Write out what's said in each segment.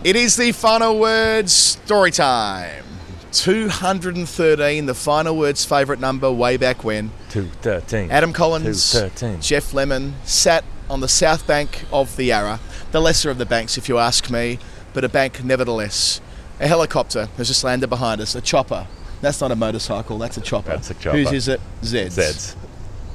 It is the final words story time. 213, the final words favourite number way back when. 213. Adam Collins, 213. Geoff Lemon sat on the south bank of the Yarra, the lesser of the banks if you ask me, but a bank nevertheless. A helicopter has just landed behind us, a chopper. That's not a motorcycle, that's a chopper. That's a chopper. Whose is it? Zed's. Zed's.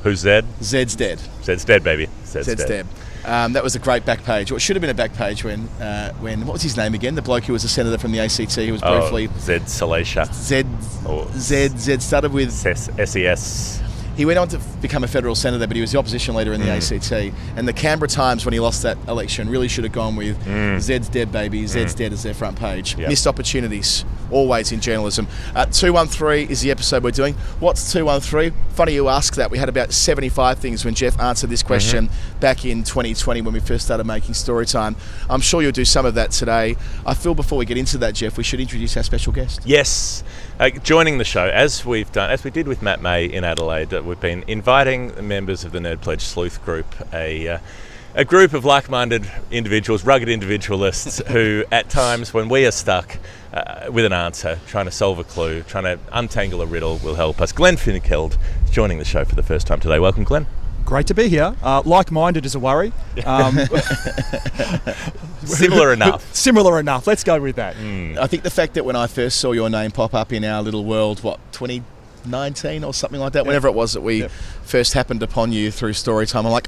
Who's Zed? Zed's dead. Zed's dead, baby. Zed's dead. That was a great back page. Well, it should have been a back page when what was his name again? The bloke who was a senator from the ACT who was briefly... Zed Salacia. Zed started with... SES. He went on to become a federal senator, but he was the opposition leader in the ACT. And the Canberra Times, when he lost that election, really should have gone with Zed's dead, baby. Zed's dead as their front page. Yep. Missed opportunities, always in journalism. 213 is the episode we're doing. What's 213? Funny you ask that. We had about 75 things when Geoff answered this question back in 2020 when we first started making Storytime. I'm sure you'll do some of that today. I feel before we get into that, Geoff, we should introduce our special guest. Yes. Joining the show, as we did with Matt May in Adelaide, we've been inviting members of the Nerd Pledge Sleuth Group, a group of like-minded individuals, rugged individualists, who at times when we are stuck with an answer, trying to solve a clue, trying to untangle a riddle, will help us. Glenn Finkelde is joining the show for the first time today. Welcome, Glenn. Great to be here. Like-minded is a worry. Similar enough. Similar enough. Let's go with that. I think the fact that when I first saw your name pop up in our little world, 2019 or something like that, whenever it was that we first happened upon you through Storytime, I'm like,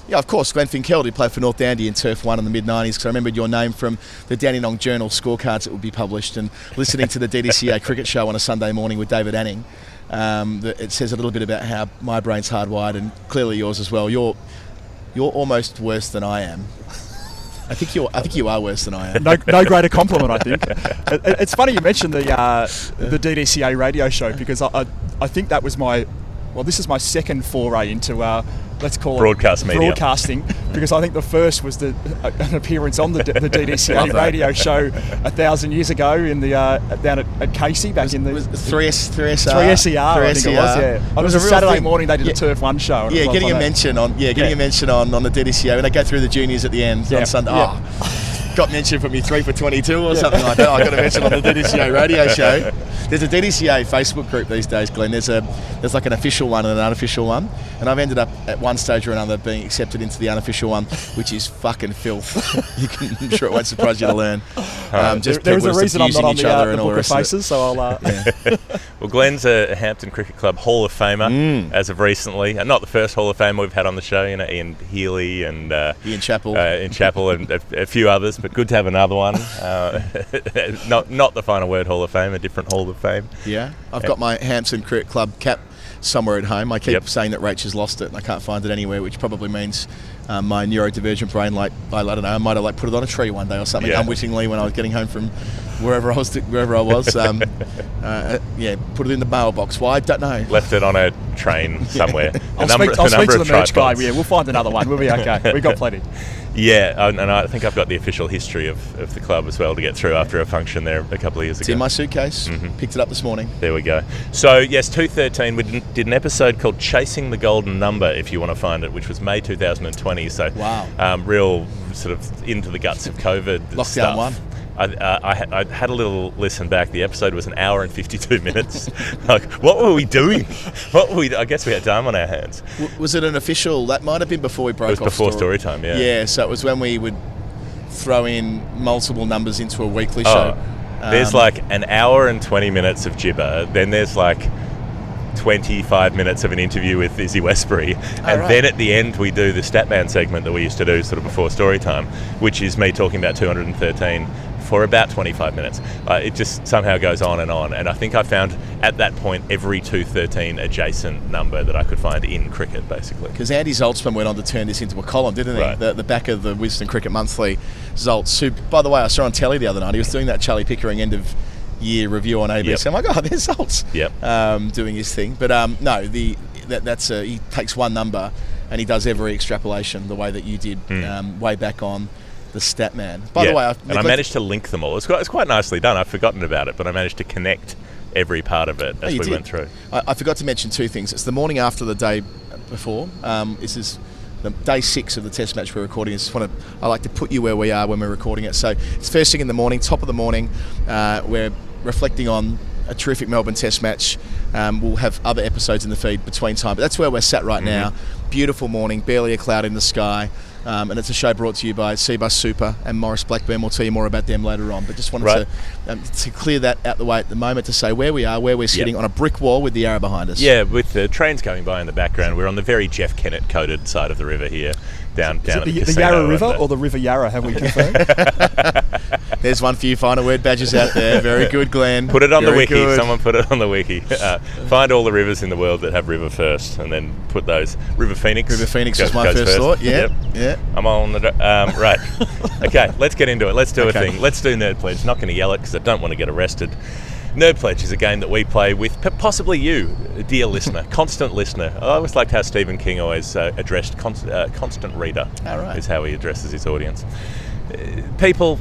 yeah, of course, Glenn Finkelde, who played for North Dandy in Turf 1 in the mid-90s, because I remembered your name from the Dandenong Journal scorecards that would be published, and listening to the DDCA cricket show on a Sunday morning with David Anning. It says a little bit about how my brain's hardwired, and clearly yours as well. You're almost worse than I am. I think you are worse than I am. No greater compliment, I think. It's funny you mentioned the DDCA radio show, because I think that was this is my second foray into let's call broadcast media. Broadcasting, because I think the first was an appearance on the DDCA radio show 1,000 years ago in the down at Casey back in the 3SER. I think it was. Yeah, it was a Saturday morning. They did a Turf 1 show. Yeah, getting a mention on the DDCA when they go through the juniors at the end on Sunday. Got mentioned for me 3 for 22 or something like that. I got a mention on the DDCA radio show. There's a DDCA Facebook group these days, Glenn. There's like an official one and an unofficial one, and I've ended up at one stage or another being accepted into the unofficial one, which is fucking filth. I'm sure it won't surprise you to learn. There's a reason I'm not on the Book of Faces, so I'll... Well, Glenn's a Hampton Cricket Club Hall of Famer as of recently. Not the first Hall of Famer we've had on the show, Ian Healy and... Ian Chappell. And a few others, but good to have another one. Not the Final Word Hall of Fame, a different Hall of Fame. Yeah, I've got my Hampton Cricket Club cap somewhere at home. I keep saying that Rach has lost it and I can't find it anywhere, which probably means my neurodivergent brain, I don't know, I might have put it on a tree one day or something unwittingly when I was getting home from wherever I was. Put it in the mailbox. Why? I don't know. Left it on a train somewhere. I'll speak to the merch guy. Yeah, we'll find another one. We'll be okay. We've got plenty. Yeah, and I think I've got the official history of the club as well to get through after a function there a couple of years ago. It's in my suitcase. Picked it up this morning. There we go. So, yes, 213, we did an episode called Chasing the Golden Number, if you want to find it, which was May 2020. So, real sort of into the guts of COVID Lockdown stuff. one. I had a little listen back. The episode was 1 hour and 52 minutes. Like, what were we doing? I guess we had time on our hands. Was it an official? That might have been before we broke off. It was before Storytime, yeah. Yeah, so it was when we would throw in multiple numbers into a weekly show. There's like 1 hour and 20 minutes of gibber. Then there's like 25 minutes of an interview with Izzy Westbury, then at the end we do the Statman segment that we used to do sort of before Storytime, which is me talking about 213 for about 25 minutes. It just somehow goes on, and I think I found at that point every 213 adjacent number that I could find in cricket, basically. Because Andy Zoltzman went on to turn this into a column, didn't he? Right. The back of the Wisden Cricket Monthly, Zoltz, who, by the way, I saw on telly the other night, he was doing that Charlie Pickering end of year review on ABC. I'm like, there's Zoltz doing his thing. But he takes one number and he does every extrapolation the way that you did way back on the Statman. By the way, I managed to link them all. It's quite nicely done. I've forgotten about it, but I managed to connect every part of it as we went through. I forgot to mention two things. It's the morning after the day before. This is the day 6 of the test match we're recording. I like to put you where we are when we're recording it. So it's first thing in the morning, top of the morning. We're reflecting on a terrific Melbourne test match. We'll have other episodes in the feed between time, but that's where we're sat right now. Beautiful morning, barely a cloud in the sky. And it's a show brought to you by CBUS Super and Maurice Blackburn. We'll tell you more about them later on. But just wanted to clear that out the way at the moment, to say where we are, where we're sitting on a brick wall with the Yarra behind us. Yeah, with the trains going by in the background. We're on the very Geoff Kennett-coated side of the river here, down at the casino. The Yarra River or the River Yarra, have we confirmed? There's one for you final word badges out there. Very good, Glenn. Put it on the wiki. Good. Someone put it on the wiki. Find all the rivers in the world that have river first, and then put those. River Phoenix. River Phoenix was my first thought. Yeah. I'm on the right. Okay, let's get into it. Let's do a thing. Let's do Nerd Pledge. Not going to yell it because I don't want to get arrested. Nerd Pledge is a game that we play with possibly you, dear listener, constant listener. I always liked how Stephen King always addressed constant reader. All right. Is how he addresses his audience. People,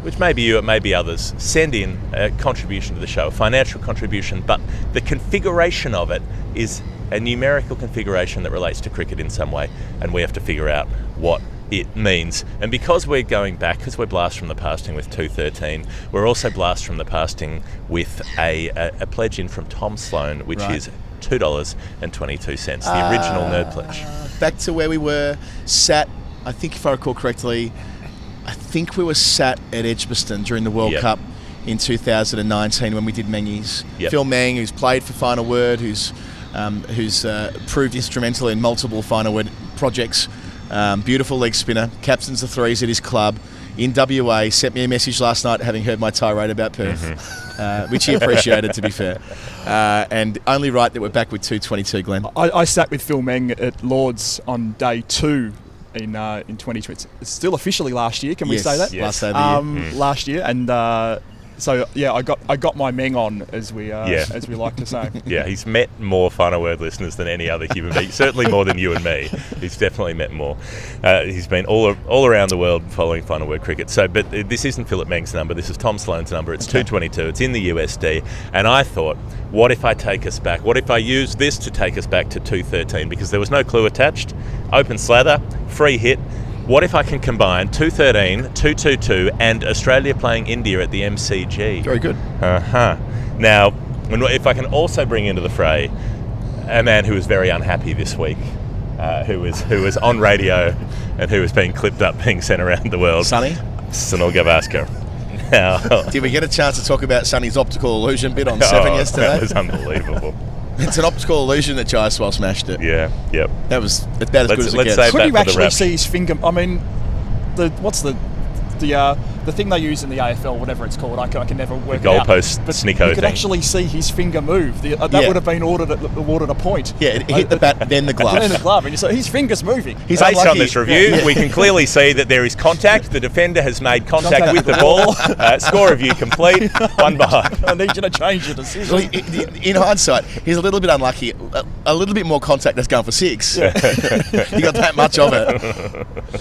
which may be you, it may be others, send in a contribution to the show, a financial contribution, but the configuration of it is a numerical configuration that relates to cricket in some way, and we have to figure out what it means. And because we're going back, because we're blast from the pasting with 213, we're also blast from the pasting with a pledge in from Tom Sloan, which is $2.22, the original Nerd Pledge. Back to where we were sat, I think if I recall correctly, we were sat at Edgbaston during the World Cup in 2019 when we did Mengies. Phil Meng, who's played for Final Word, who's proved instrumental in multiple Final Word projects. Beautiful leg spinner, captains the threes at his club in WA, sent me a message last night having heard my tirade about Perth, which he appreciated, to be fair. And only right that we're back with 222, Glenn. I sat with Phil Meng at Lord's on day 2 in 2020. It's still officially last year, can we say that? Last day of the year. Last year, and so I got my Meng on, as we like to say. Yeah, he's met more Final Word listeners than any other human being. Certainly more than you and me. He's definitely met more. He's been all around the world following Final Word cricket. So, but this isn't Philip Meng's number. This is Tom Sloan's number. It's 222. It's in the USD. And I thought, what if I take us back? What if I use this to take us back to 213? Because there was no clue attached. Open slather, free hit. What if I can combine 213, 222, and Australia playing India at the MCG? Very good. Now, if I can also bring into the fray a man who was very unhappy this week, who was on radio and who was being clipped up, being sent around the world. Sunil Gavaskar. Now, did we get a chance to talk about Sonny's optical illusion bit on 7 yesterday? That was unbelievable. It's an optical illusion that Geoff smashed it. Yeah, yep. That was about as good as it gets. Could you actually see his finger? I mean, what's the thing they use in the AFL, whatever it's called? I can never work it out. The goalpost snicko You could actually see his finger move. That would have been awarded a point. Yeah, it hit the bat, then the glove. Then the glove, and so his finger's moving. Based on this review, we can clearly see that there is contact. The defender has made contact with the ball. Score review complete. 1 behind. I need you to change your decision. Well, in hindsight, he's a little bit unlucky. A little bit more contact that's going for 6. He got that much of it.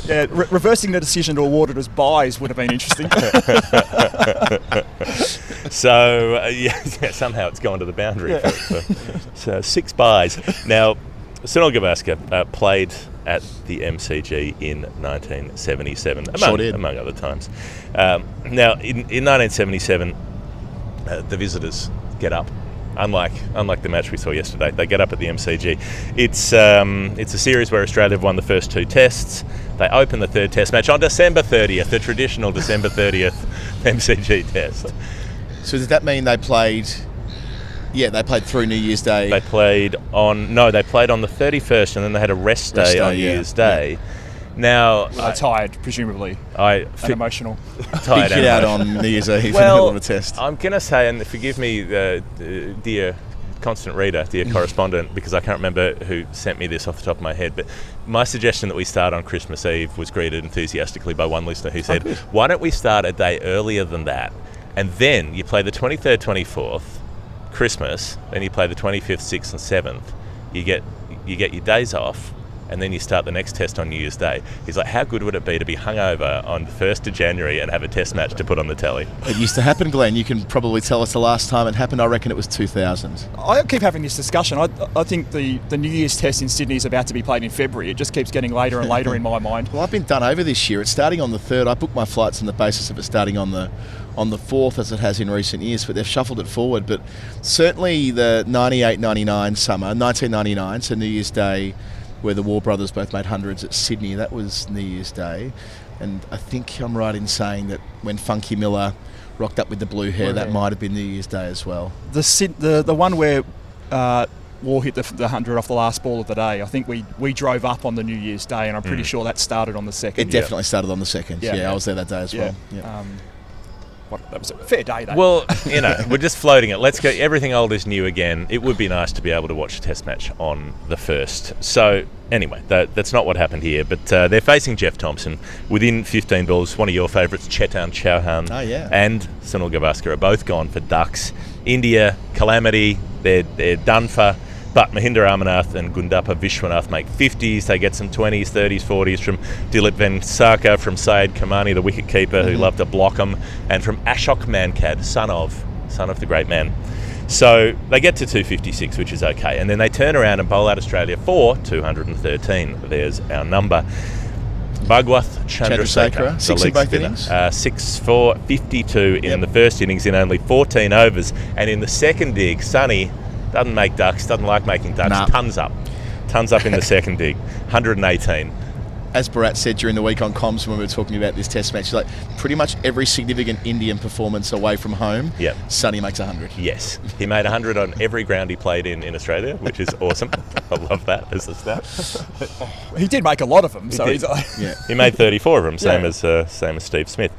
Yeah, reversing the decision to award it as buys would have been interesting. So somehow it's gone to the boundary. So 6 buys. Now, Sunil Gavaskar played at the MCG in 1977, among other times. Now, in 1977, the visitors get up. Unlike the match we saw yesterday, they get up at the MCG. It's a series where Australia have won the first 2 tests. They open the 3rd test match on December 30th, the traditional December 30th MCG test. So does that mean they played? Yeah, they played through New Year's Day. They played on the 31st, and then they had a rest day on New Year's Day. Now, tired, presumably, and emotional. Tired. Big hit out on New Year's Eve in the middle of a test. I'm going to say, and forgive me, dear constant reader, dear correspondent, because I can't remember who sent me this off the top of my head, but my suggestion that we start on Christmas Eve was greeted enthusiastically by one listener who said, why don't we start a day earlier than that, and then you play the 23rd, 24th, Christmas, then you play the 25th, 6th and 7th, you get your days off, and then you start the next test on New Year's Day. He's like, how good would it be to be hungover on the 1st of January and have a test match to put on the telly? It used to happen, Glenn. You can probably tell us the last time it happened. I reckon it was 2000. I keep having this discussion. I think the New Year's test in Sydney is about to be played in February. It just keeps getting later and later in my mind. Well, I've been done over this year. It's starting on the 3rd. I booked my flights on the basis of it starting on the 4th, as it has in recent years, but they've shuffled it forward. But certainly the 98-99 summer, 1999, so New Year's Day, where the War Brothers both made hundreds at Sydney, that was New Year's Day. And I think I'm right in saying that when Funky Miller rocked up with the blue hair, that might have been New Year's Day as well. The one where War hit the 100 off the last ball of the day, I think we drove up on the New Year's Day, and I'm pretty sure that started on the 2nd. It definitely started on the 2nd. Yeah, I was there that day as well. Yeah. That was a fair day, though. Well, we're just floating it. Let's go. Everything old is new again. It would be nice to be able to watch a test match on the 1st. So, anyway, that's not what happened here. But they're facing Geoff Thompson within 15 balls. One of your favourites, Chetan Chauhan and Sunil Gavaskar are both gone for ducks. India, calamity. They're done for. But Mahinder Amarnath and Gundappa Vishwanath make 50s. They get some 20s, 30s, 40s from Dilip Venkateswarlu, from Syed Kamani, the wicketkeeper, who loved to block them, and from Ashok Mankad, son of the great man. So they get to 256, which is okay. And then they turn around and bowl out Australia for 213. There's our number. Bhagwath Chandrasekhar, 6 in both innings? 6 for 52 in the first innings in only 14 overs. And in the second dig, Sonny doesn't make ducks, doesn't like making ducks, tons up in the second dig, 118. As Bharat said during the week on comms when we were talking about this test match, like pretty much every significant Indian performance away from home, Sonny makes 100. Yes, he made 100 on every ground he played in Australia, which is awesome. I love that as a stat. He did make a lot of them, he made 34 of them, same as Steve Smith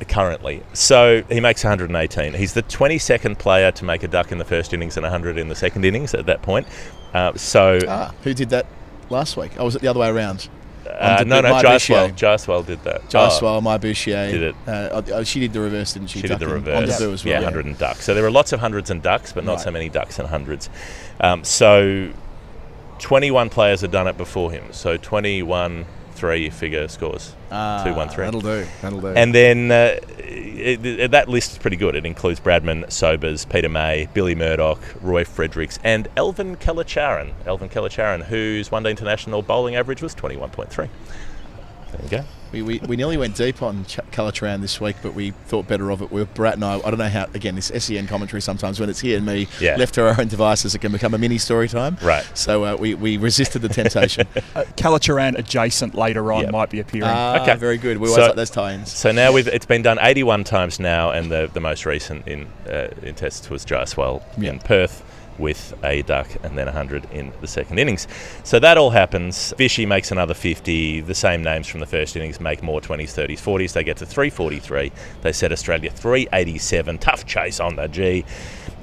currently. So he makes 118. He's the 22nd player to make a duck in the first innings and 100 in the second innings at that point. Who did that last week? Oh, was it the other way around? Jaiswal did that. Jaiswal, Mai Bouchier did it. She did the reverse, didn't she? She did the reverse. On debut as well. 100 and ducks. So there were lots of hundreds and ducks, but not so many ducks and hundreds. So 21 players had done it before him. So 21 three-figure scores. 2-1-3. That'll do. And then that list is pretty good. It includes Bradman, Sobers, Peter May, Billy Murdoch, Roy Fredericks, and Elvin Kalacharan, whose one-day international bowling average was 21.3. There you go. We nearly went deep on Kalacharan this week, but we thought better of it. Brat and I don't know how, again, this SEN commentary sometimes when it's here and me left to our own devices, it can become a mini story time. Right. So we resisted the temptation. Kalacharan adjacent later on might be appearing. Okay, very good. We always like those tie-ins. So now it's been done 81 times now, and the most recent in tests was Jaiswal in Perth, with a duck and then 100 in the second innings. So that all happens. Vishy makes another 50. The same names from the first innings make more 20s, 30s, 40s. They get to 343. They set Australia 387. Tough chase on the G.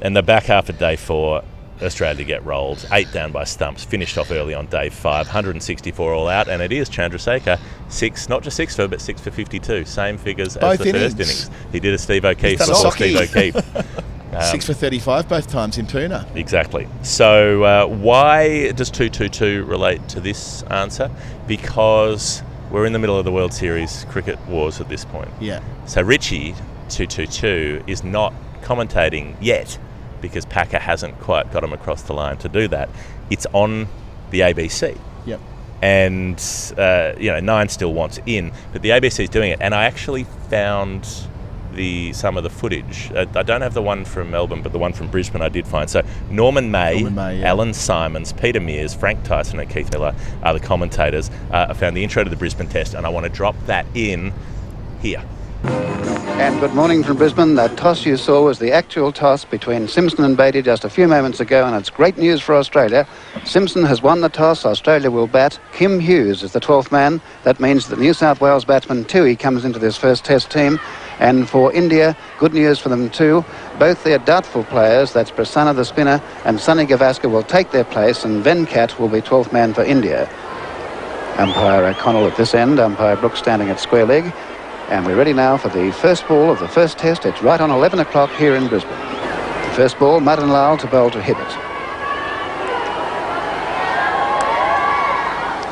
And the back half of day 4, Australia get rolled. 8 down by stumps. Finished off early on day 5. 164 all out. And it is Chandrasekhar 6, not just 6 for, but 6 for 52. Same figures as the first innings. He did a Steve O'Keefe before Steve O'Keefe. 6 for 35 both times in Pune. Exactly. So why does 222 relate to this answer? Because we're in the middle of the World Series cricket wars at this point. Yeah. So Richie, 222, is not commentating yet because Packer hasn't quite got him across the line to do that. It's on the ABC. Yep. And, Nine still wants in, but the ABC is doing it. And I actually found some of the footage. I don't have the one from Melbourne, but the one from Brisbane I did find. So Norman May, Alan Simons, Peter Mears, Frank Tyson and Keith Miller are the commentators. I found the intro to the Brisbane Test, and I want to drop that in here. And good morning from Brisbane. That toss you saw was the actual toss between Simpson and Beattie just a few moments ago, and it's great news for Australia. Simpson has won the toss. Australia will bat. Kim Hughes is the 12th man. That means that New South Wales batsman Tui comes into this first Test team. And for India, good news for them too. Both their doubtful players, that's Prasanna the spinner and Sunny Gavaskar, will take their place, and Venkat will be 12th man for India. Umpire O'Connell at this end, umpire Brooks standing at square leg. And we're ready now for the first ball of the first Test. It's right on 11 o'clock here in Brisbane. The first ball, Madan Lal to bowl to Hibbert.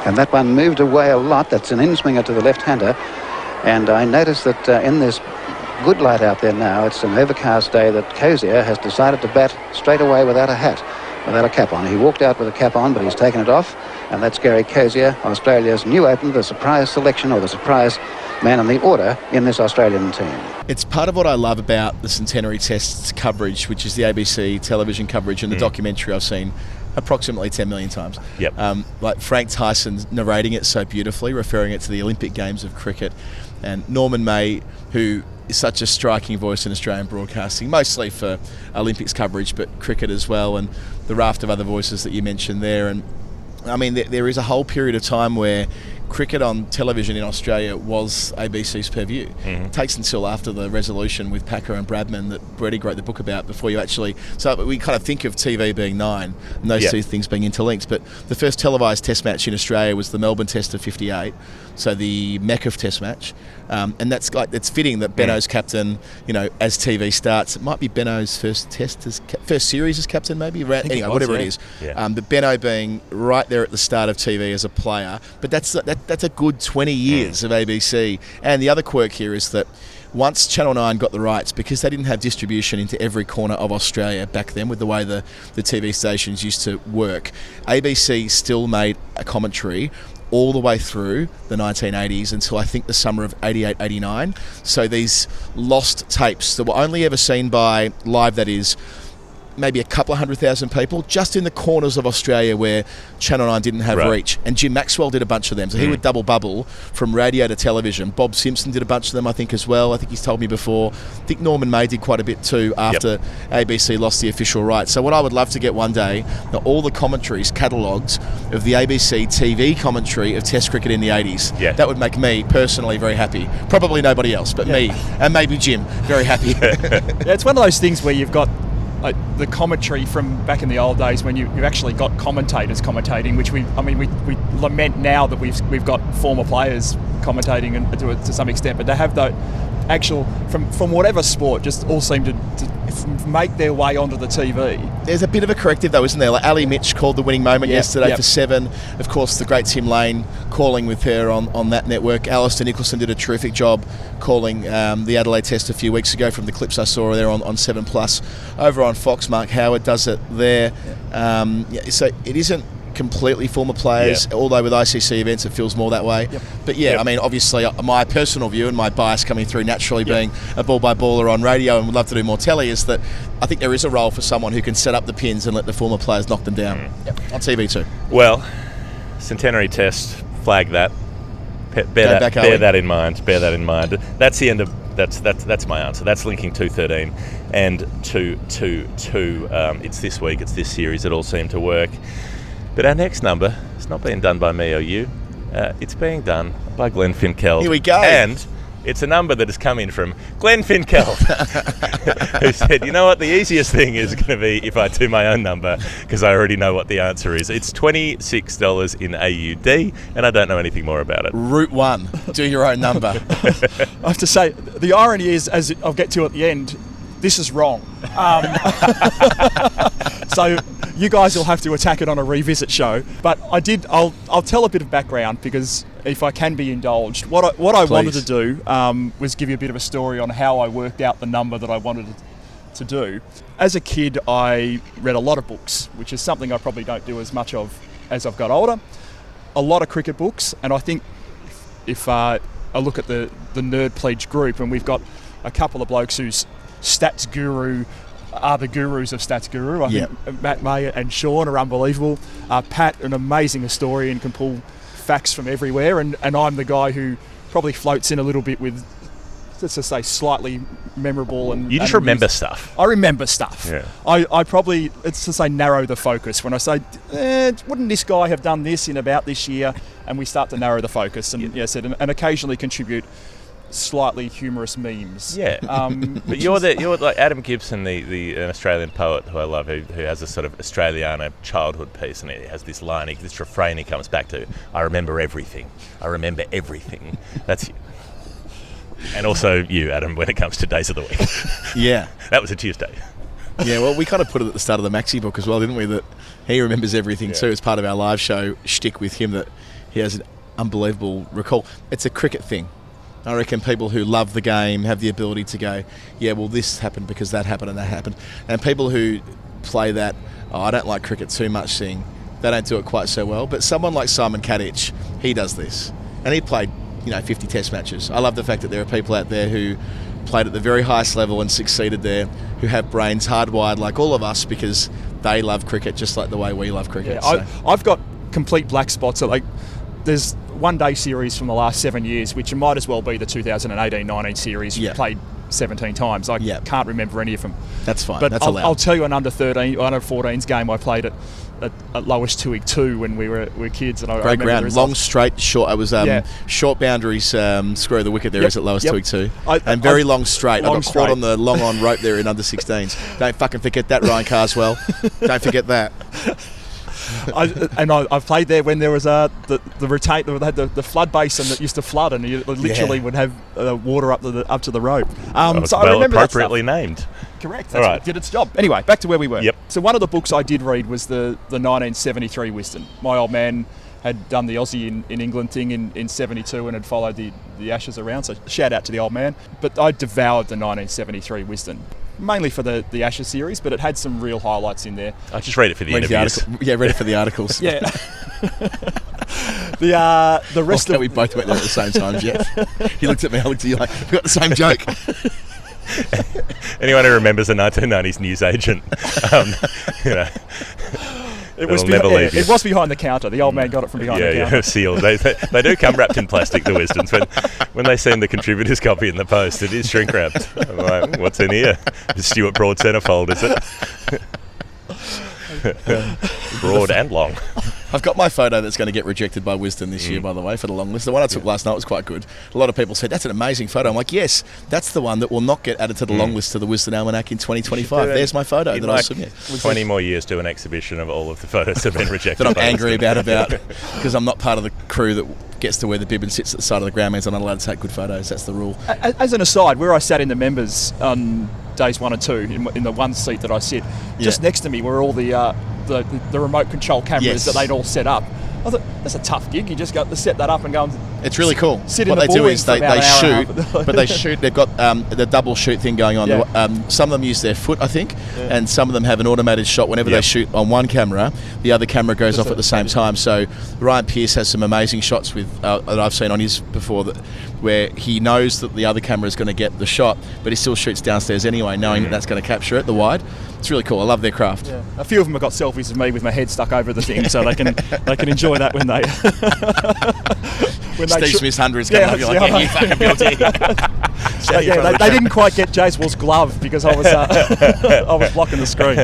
And that one moved away a lot. That's an in-swinger to the left-hander. And I noticed that in this good light out there now, it's an overcast day, that Cozier has decided to bat straight away without a hat, without a cap on. He walked out with a cap on, but he's taken it off. And that's Gary Cozier, Australia's new opener, the surprise selection, or the surprise man in the order in this Australian team. It's part of what I love about the Centenary Test's coverage, which is the ABC television coverage and the documentary I've seen approximately 10 million times. Yep. Like Frank Tyson narrating it so beautifully, referring it to the Olympic Games of cricket, and Norman May, who is such a striking voice in Australian broadcasting, mostly for Olympics coverage, but cricket as well, and the raft of other voices that you mentioned there. And I mean, there is a whole period of time where cricket on television in Australia was ABC's purview. It takes until after the resolution with Packer and Bradman that Brady wrote the book about before you actually... So we kind of think of TV being 9 and those two things being interlinked, but the first televised test match in Australia was the Melbourne Test of 58, so the Metcalfe Test match. And that's like, it's fitting that Benno's captain, as TV starts. It might be Benno's first series as captain, maybe. Anyway, whatever it is. Yeah. But Benno being right there at the start of TV as a player. But that's a good 20 years of ABC. And the other quirk here is that once Channel 9 got the rights, because they didn't have distribution into every corner of Australia back then with the way the TV stations used to work, ABC still made a commentary all the way through the 1980s until I think the summer of 88, 89. So these lost tapes that were only ever seen by live, that is, maybe a couple of 100,000 people just in the corners of Australia where Channel 9 didn't have reach. And Jim Maxwell did a bunch of them. So he would double bubble from radio to television. Bob Simpson did a bunch of them, I think, as well. I think he's told me before. I think Norman May did quite a bit too after ABC lost the official rights. So what I would love to get one day, all the commentaries, catalogues of the ABC TV commentary of Test cricket in the 80s. Yeah. That would make me personally very happy. Probably nobody else, but me and maybe Jim, very happy. It's one of those things where you've got the commentary from back in the old days when you actually got commentators commentating, which we lament now that we've got former players commentating and to some extent, but they have the actual from whatever sport just all seem to make their way onto the TV. There's a bit of a corrective though, isn't there? Like Ali Mitch called the winning moment yesterday for 7. Of course, the great Tim Lane calling with her on that network. Alistair Nicholson did a terrific job calling the Adelaide Test a few weeks ago from the clips I saw there on 7+. Over on Fox, Mark Howard does it there. So it isn't completely former players, although with ICC events it feels more that way. But I mean, obviously my personal view and my bias coming through naturally being a ball-by-baller on radio and would love to do more telly is that I think there is a role for someone who can set up the pins and let the former players knock them down on TV too. Well, Centenary Test, flag that. Bear that in mind. That's the end of that's my answer. That's linking 213 and 222. It's this week. It's this series. It all seemed to work. But our next number, it's not being done by me or you. It's being done by Glenn Finkelde. Here we go. And it's a number that has come in from Glenn Finkelde, who said, you know what, the easiest thing is going to be if I do my own number, because I already know what the answer is. It's $26 in AUD, and I don't know anything more about it. Route 1, do your own number. I have to say, the irony is, as I'll get to at the end, this is wrong. So you guys will have to attack it on a revisit show. But I'll tell a bit of background because if I can be indulged, what I wanted to do was give you a bit of a story on how I worked out the number that I wanted to do. As a kid, I read a lot of books, which is something I probably don't do as much of as I've got older. A lot of cricket books, and I think if I look at the Nerd Pledge group, and we've got a couple of blokes whose stats guru are the gurus of Stats Guru. I think Matt May and Sean are unbelievable. Pat, an amazing historian, can pull facts from everywhere, and I'm the guy who probably floats in a little bit with, let's just say, slightly memorable and... You just remember stuff. I remember stuff. Yeah. I probably, let's just say, narrow the focus. When I say, wouldn't this guy have done this in about this year? And we start to narrow the focus and and occasionally contribute slightly humorous memes. Yeah. But you're like Adam Gibson, the Australian poet who I love, who has a sort of Australiana childhood piece, and he has this line, this refrain he comes back to: I remember everything. I remember everything. That's you. And also you, Adam, when it comes to days of the week. Yeah. That was a Tuesday. Yeah, well, we kind of put it at the start of the Maxi book as well, didn't we? That he remembers everything too. As part of our live show shtick with him, that he has an unbelievable recall. It's a cricket thing. I reckon people who love the game have the ability to go, yeah, well, this happened because that happened and that happened. And people who play that, I don't like cricket too much thing, they don't do it quite so well. But someone like Simon Kadich, he does this. And he played, 50 test matches. I love the fact that there are people out there who played at the very highest level and succeeded there, who have brains hardwired like all of us because they love cricket just like the way we love cricket. Yeah, I've got complete black spots. There's one-day series from the last 7 years, which might as well be the 2018-19 series. Yeah. Played 17 times. I can't remember any of them. That's fine. But That's allowed. I'll tell you an under 14's game I played at Lowish Toohig 2 when we were kids. And Great ground, long, straight, short. It was short boundaries, square of the wicket there is at Lowish Toohig 2. And very long straight. I got caught on the long on rope there in under 16s. Don't fucking forget that, Ryan Carswell. Don't forget that. I've played there when there was the flood basin that used to flood, and you literally would have water up to the rope. So I remember appropriately named. Correct. That's what did its job. Anyway, back to where we were. Yep. So one of the books I did read was the 1973 Wisden. My old man had done the Aussie in England thing in 72 and had followed the Ashes around. So shout out to the old man. But I devoured the 1973 Wisden. Mainly for the Ashes series, but it had some real highlights in there. I just read it for the interviews. Read it for the articles. Yeah. The rest of we both went there at the same time, Geoff. He looked at me, I looked at you like, we got the same joke. Anyone who remembers a 1990s newsagent, it was behind the counter. The old man got it from behind the counter. Yeah, sealed. They do come wrapped in plastic, the Wisdens. When they send the contributor's copy in the post, it is shrink wrapped. I'm like, what's in here? The Stuart Broad centrefold, is it? Broad and long. I've got my photo that's going to get rejected by Wisden this year, by the way, for the long list. The one I took last night was quite good. A lot of people said, that's an amazing photo. I'm like, yes, that's the one that will not get added to the long list to the Wisden Almanac in 2025. There's my photo that I'll submit. 20 more years to an exhibition of all of the photos that have been rejected. That I'm angry about because I'm not part of the crew that gets to wear the bib and sits at the side of the ground means I'm not allowed to take good photos. That's the rule. As an aside, where I sat in the members on days 1 and 2, in the one seat that I sit, just next to me were all the remote control cameras that they'd all set up. I thought, that's a tough gig. You just got to set that up and go and it's really cool. Sit what in the they do is they shoot, but they shoot. They've got the double shoot thing going on. Yeah. Some of them use their foot, I think, and some of them have an automated shot. Whenever they shoot on one camera, the other camera goes off at the same time. So Ryan Pearce has some amazing shots with that I've seen on his before where he knows that the other camera is going to get the shot, but he still shoots downstairs anyway, knowing that that's going to capture it, the wide. It's really cool. I love their craft. Yeah. A few of them have got selfies of me with my head stuck over the thing, so they can enjoy that when they. Steve Smith's hundreds coming up. You're like, you fucking guilty. They didn't quite get Jaswell's glove because I was I was blocking the screen.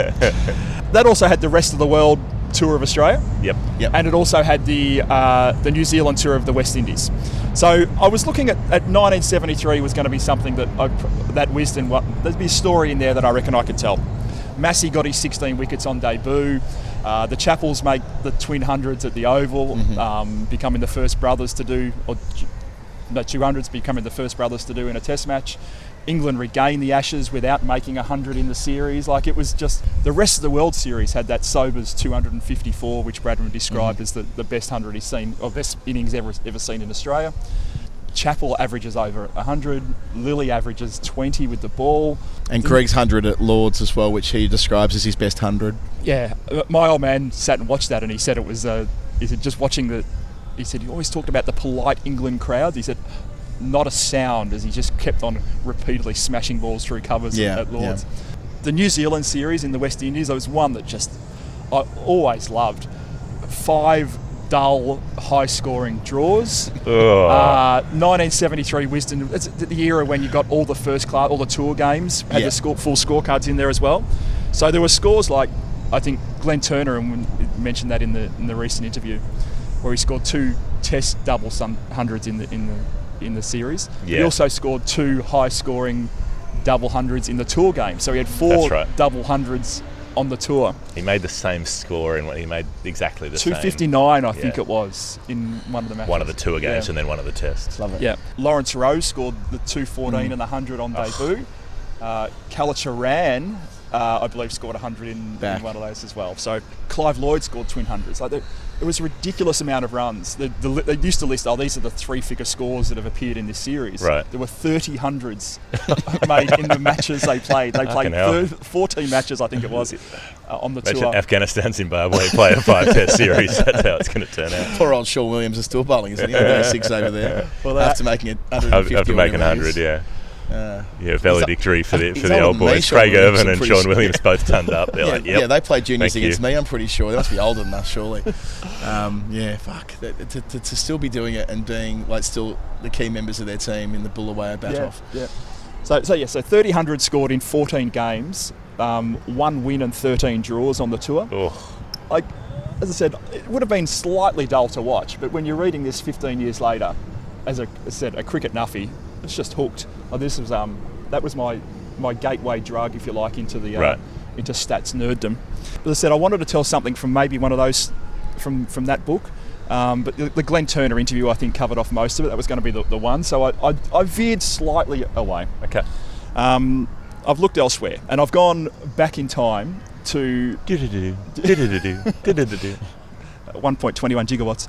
That also had the rest of the world tour of Australia. Yep. And it also had the New Zealand tour of the West Indies. So I was looking at 1973 was going to be something that there'd be a story in there that I reckon I could tell. Massey got his 16 wickets on debut. The Chappells make the twin hundreds at the Oval, becoming the first brothers to do, or no, 200s becoming the first brothers to do in a Test match. England regained the Ashes without making 100 in the series. Like, it was just the rest of the World Series had that Sobers 254, which Bradman described as the best 100 he's seen, or best innings ever seen in Australia. Chappell averages over 100. Lilly averages 20 with the ball. And Greg's 100 at Lords as well, which he describes as his best 100. Yeah, my old man sat and watched that, and he said it was. He said just watching the. He said he always talked about the polite England crowds. He said not a sound as he just kept on repeatedly smashing balls through covers at Lords. Yeah. The New Zealand series in the West Indies, there was one that just I always loved. 5 dull, high-scoring draws. 1973 Wisden. It's the era when you got all the first class, all the tour games had the full scorecards in there as well. So there were scores like, I think Glenn Turner mentioned that in the recent interview, where he scored 2 Test double hundreds in the series. Yeah. He also scored 2 high-scoring double hundreds in the tour game. So he had 4 double hundreds on the tour. He made the same score in when he made exactly the 259, I think it was, in one of the matches. One of the tour games and then one of the tests. Love it. Yeah. Lawrence Rowe scored the 214 and the 100 on debut. Kalachar I believe, scored 100 in one of those as well. So Clive Lloyd scored twin hundreds. Like it was a ridiculous amount of runs. They used to list, these are the 3-figure scores that have appeared in this series. Right. There were 30 hundreds made in the matches they played. They played 14 matches, I think it was, on the tour. Afghanistan, Zimbabwe play a 5-test series. That's how it's going to turn out. Poor old Sean Williams is still bowling, isn't he? Only 6 over there. Well, after making it 150. After making 100, yeah. Valedictory for the old boys. Craig Irvin and Sean Williams both turned up. They're like, yeah, they played juniors against me, I'm pretty sure. They must be older than us, surely. Fuck. To still be doing it and being like still the key members of their team in the Bulawayo bat-off. Yeah. So 30 hundred scored in 14 games, 1 win and 13 draws on the tour. Oh. As I said, it would have been slightly dull to watch, but when you're reading this 15 years later, as I said, a cricket nuffy, it's just hooked. This was that was my gateway drug, if you like, into the into stats nerddom. As I said, I wanted to tell something from maybe one of those from that book, but the Glenn Turner interview I think covered off most of it. That was going to be the one, so I veered slightly away. Okay. I've looked elsewhere, and I've gone back in time to 1.21 gigawatts.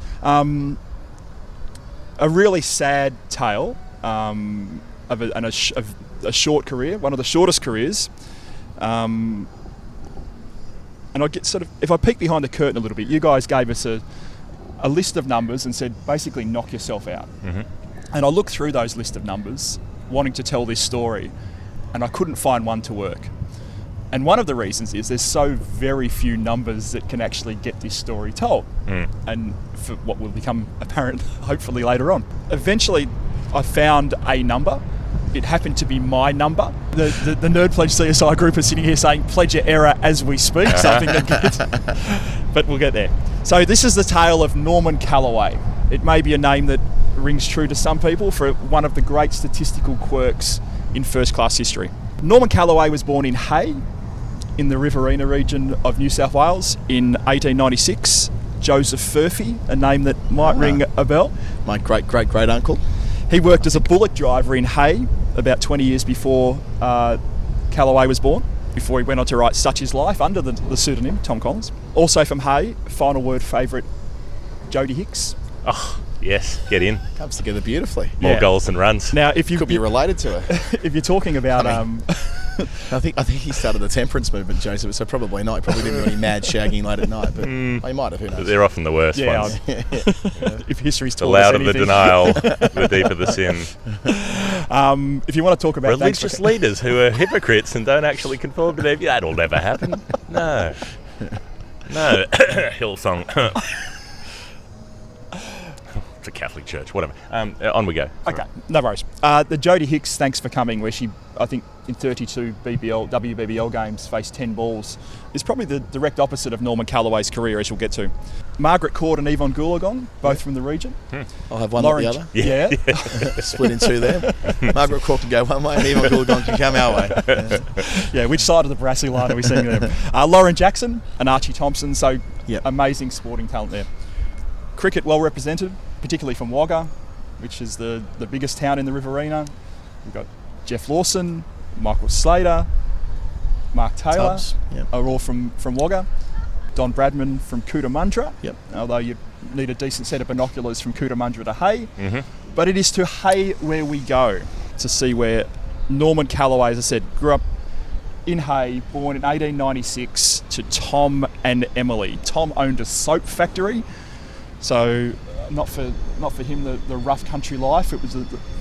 A really sad tale of a short career, one of the shortest careers. And I get sort of, if I peek behind the curtain a little bit, you guys gave us a list of numbers and said, basically knock yourself out. Mm-hmm. And I looked through those list of numbers, wanting to tell this story, and I couldn't find one to work. And one of the reasons is there's so very few numbers that can actually get this story told. And for what will become apparent hopefully later on. Eventually I found a number. It happened to be my number. The Nerd Pledge CSI group is sitting here saying pledge your error as we speak, something that gets, but we'll get there. So this is the tale of Norman Calloway. It may be a name that rings true to some people for one of the great statistical quirks in first class history. Norman Calloway was born in Hay, in the Riverina region of New South Wales in 1896. Joseph Furphy, a name that might ring a bell. My great-great-great-uncle. He worked as a bullock driver in Hay about 20 years before Calloway was born, before he went on to write Such Is Life under the pseudonym Tom Collins. Also from Hay, final word favourite, Jodie Hicks. Oh, yes, get in. Comes together beautifully. More goals than runs. Now, if you could be related to her. If you're talking about... I think he started the temperance movement, Joseph, so probably not. He probably didn't do any mad shagging late at night, but he might have, who knows. They're often the worst ones. If history's the taught us louder the denial, the deeper the sin. If you want to taltalk about... Religious leaders who are hypocrites and don't actually conform to their view, that'll never happen. No. Hillsong. It's a Catholic church, whatever. On we go. Okay, no worries. The Jodie Hicks, thanks for coming, where she, I think, in 32 WBBL games faced 10 balls, is probably the direct opposite of Norman Calloway's career, as we'll get to. Margaret Court and Yvonne Goolagong, both from the region. I'll have one or the other. Yeah. Split in two there. Margaret Court can go one way and Yvonne Goolagong can come our way. Yeah, which side of the Brassy line are we seeing them? Lauren Jackson and Archie Thompson, so amazing sporting talent there. Cricket well represented, particularly from Wagga, which is the biggest town in the Riverina. We've got Geoff Lawson, Michael Slater, Mark Taylor, are all from Wagga. Don Bradman from Cootamundra, although you need a decent set of binoculars from Cootamundra to Hay. Mm-hmm. But it is to Hay where we go to see where Norman Calloway, as I said, grew up in Hay, born in 1896 to Tom and Emily. Tom owned a soap factory, so not for him the rough country life. It was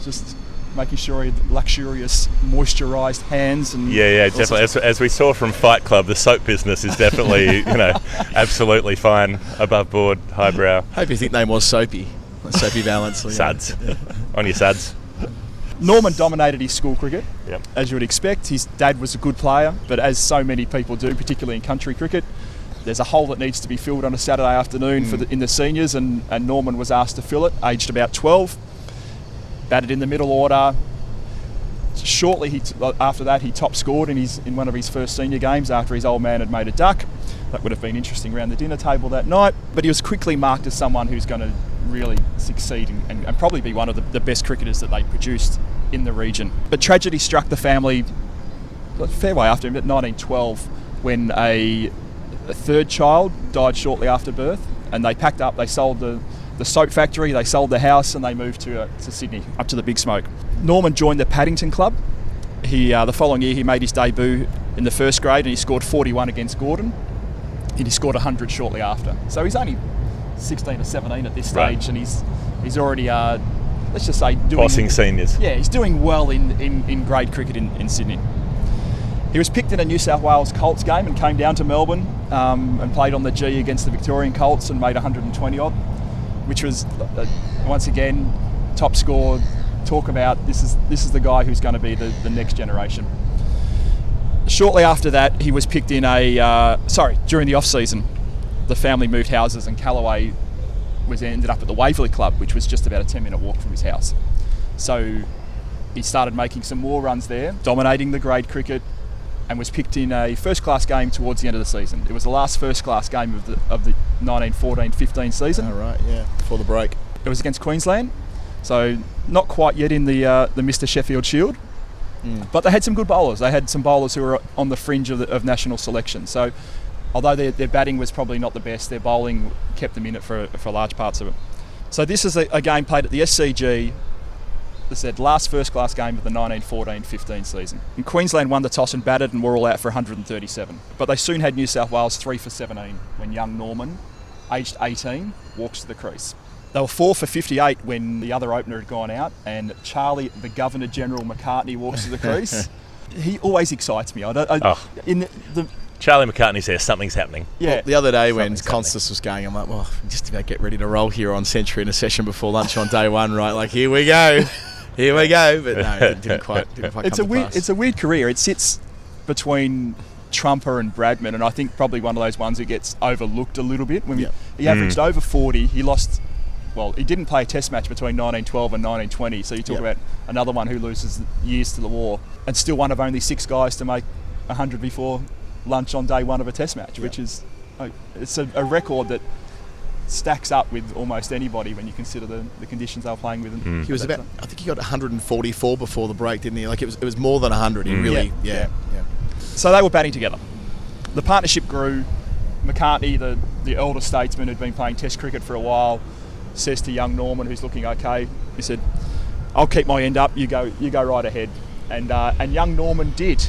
just making sure he had luxurious moisturised hands and definitely. As we saw from Fight Club, the soap business is definitely absolutely fine, above board, highbrow. Hope his nickname was Soapy, Soapy Valance. Suds, on your suds. Norman dominated his school cricket, Yep. as you would expect. His dad was a good player, but as so many people do, particularly in country cricket, there's a hole that needs to be filled on a Saturday afternoon in the seniors, and Norman was asked to fill it, aged about 12. Batted in the middle order. Shortly after that, he top scored in one of his first senior games after his old man had made a duck. That would have been interesting around the dinner table that night. But he was quickly marked as someone who's going to really succeed and probably be one of the best cricketers that they produced in the region. But tragedy struck the family a fair way after him, at 1912, when a third child died shortly after birth, and they packed up, they sold the soap factory, they sold the house, and they moved to Sydney, up to the Big Smoke. Norman joined the Paddington Club. The following year he made his debut in the first grade, and he scored 41 against Gordon, and he scored 100 shortly after. So he's only 16 or 17 at this stage, and he's already, let's just say, bossing seniors. Yeah, he's doing well in grade cricket in Sydney. He was picked in a New South Wales Colts game and came down to Melbourne and played on the G against the Victorian Colts and made 120 odd, which was once again top score. Talk about this is the guy who's going to be the next generation. Shortly after that, he was picked in during the off season, the family moved houses and Callaway ended up at the Waverley Club, which was just about a 10-minute walk from his house. So he started making some more runs there, dominating the grade cricket, and was picked in a first-class game towards the end of the season. It was the last first-class game of the 1914-15 season. Oh, right, yeah, before the break. It was against Queensland, so not quite yet in the Mr. Sheffield Shield, but they had some good bowlers. They had some bowlers who were on the fringe of national selection. So although their batting was probably not the best, their bowling kept them in it for large parts of it. So this is a game played at the SCG. As I said, last first-class game of the 1914-15 season. And Queensland won the toss and batted and were all out for 137. But they soon had New South Wales 3 for 17 when young Norman, aged 18, walks to the crease. They were 4 for 58 when the other opener had gone out, and Charlie, the Governor-General McCartney, walks to the crease. He always excites me. Charlie McCartney's there, something's happening. Yeah. Well, the other day when Constance was going, I'm like, well, just about get ready to roll here on Century in a session before lunch on day one, right? Like, here we go. Here we go. But no, it didn't quite come to pass. It's a weird career. It sits between Trumper and Bradman, and I think probably one of those ones that gets overlooked a little bit. He averaged over 40. He didn't play a test match between 1912 and 1920, so you talk about another one who loses years to the war, and still one of only 6 guys to make 100 before lunch on day one of a test match, which is it's a record that stacks up with almost anybody when you consider the conditions they were playing with. He was I think he got 144 before the break, didn't he? Like it was more than 100. He really, So they were batting together. The partnership grew. McCartney, the elder statesman who'd been playing Test cricket for a while, says to young Norman, who's looking okay, he said, "I'll keep my end up. You go right ahead." And young Norman did.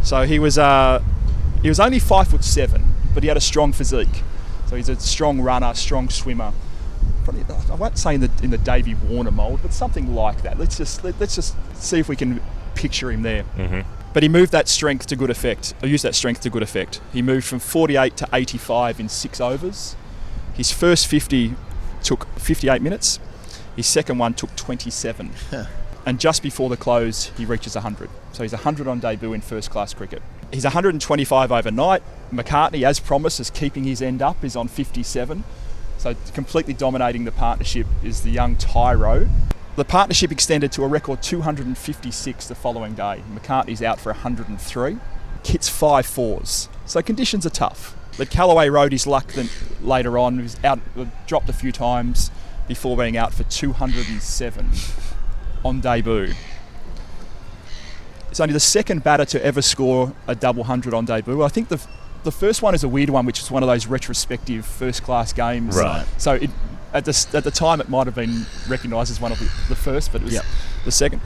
So he was only 5'7", but he had a strong physique. So he's a strong runner, strong swimmer. Probably, I won't say in the Davey Warner mould, but something like that. Let's just see if we can picture him there. Mm-hmm. But he moved that strength to good effect. I used that strength to good effect. He moved from 48 to 85 in 6 overs. His first 50 took 58 minutes. His second one took 27. And just before the close, he reaches 100. So he's 100 on debut in first-class cricket. He's 125 overnight. McCartney, as promised, is keeping his end up, is on 57. So completely dominating the partnership is the young Tyro. The partnership extended to a record 256 the following day. McCartney's out for 103. Hits 5 fours. So conditions are tough. But Callaway rode his luck later on. He was out, dropped a few times before being out for 207 on debut. It's only the second batter to ever score a double 100 on debut. I think the first one is a weird one, which is one of those retrospective first-class games. Right. So at the time it might have been recognised as one of the first, but it was the second.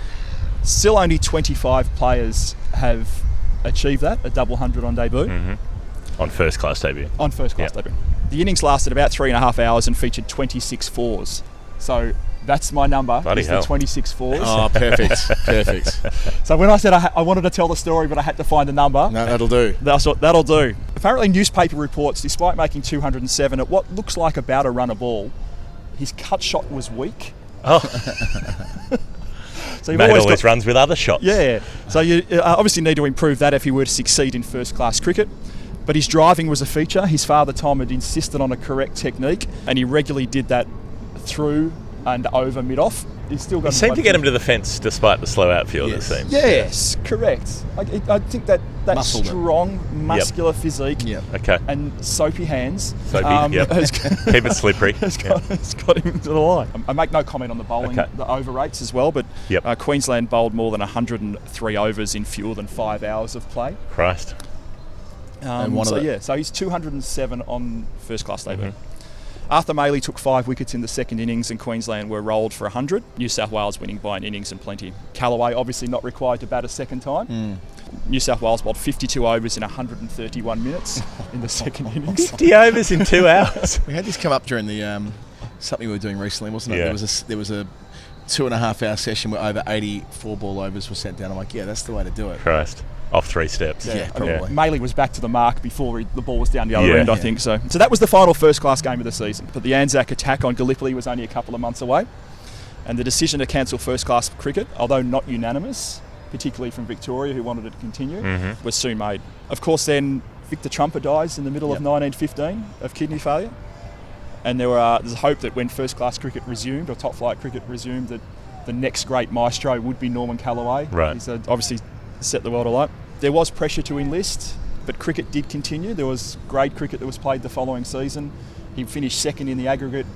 Still only 25 players have achieved that, a double 100 on debut. Mm-hmm. On first-class debut. On first-class debut. The innings lasted about 3.5 hours and featured 26 fours. So that's my number. Bloody hell. The 26 fours. Oh, perfect. Perfect. So when I said I wanted to tell the story, but I had to find the number. No, that'll do. That'll do. Apparently, newspaper reports, despite making 207 at what looks like about a run a ball, his cut shot was weak. Oh. So Mate always runs with other shots. Yeah. So you obviously need to improve that if he were to succeed in first-class cricket. But his driving was a feature. His father, Tom, had insisted on a correct technique, and he regularly did that through and over mid-off. he's still got... He seemed to get him to the fence despite the slow outfield, it seems. Yes, correct. I think that strong, muscular physique and soapy hands keep it slippery. has got him to the line. I make no comment on the bowling, the over rates as well, but Queensland bowled more than 103 overs in fewer than 5 hours of play. Christ. So he's 207 on first class debut. Arthur Maley took 5 wickets in the second innings and Queensland were rolled for 100. New South Wales winning by an innings and plenty. Callaway obviously not required to bat a second time. New South Wales bowled 52 overs in 131 minutes in the second innings. 50 overs in 2 hours. We had this come up during the something we were doing recently, wasn't it? There was a 2.5 hour session where over 84 ball overs were sent down. I'm like, that's the way to do it. Christ. Off 3 steps. Yeah, probably. Maley was back to the mark before the ball was down the other end, I think. So that was the final first class game of the season. But the Anzac attack on Gallipoli was only a couple of months away. And the decision to cancel first class cricket, although not unanimous, particularly from Victoria, who wanted it to continue, was soon made. Of course, then Victor Trumper dies in the middle of 1915 of kidney failure. And there's hope that when first class cricket resumed, or top flight cricket resumed, that the next great maestro would be Norman Callaway. Right. He's obviously set the world alight. There was pressure to enlist, but cricket did continue. There was grade cricket that was played the following season. He finished second in the aggregate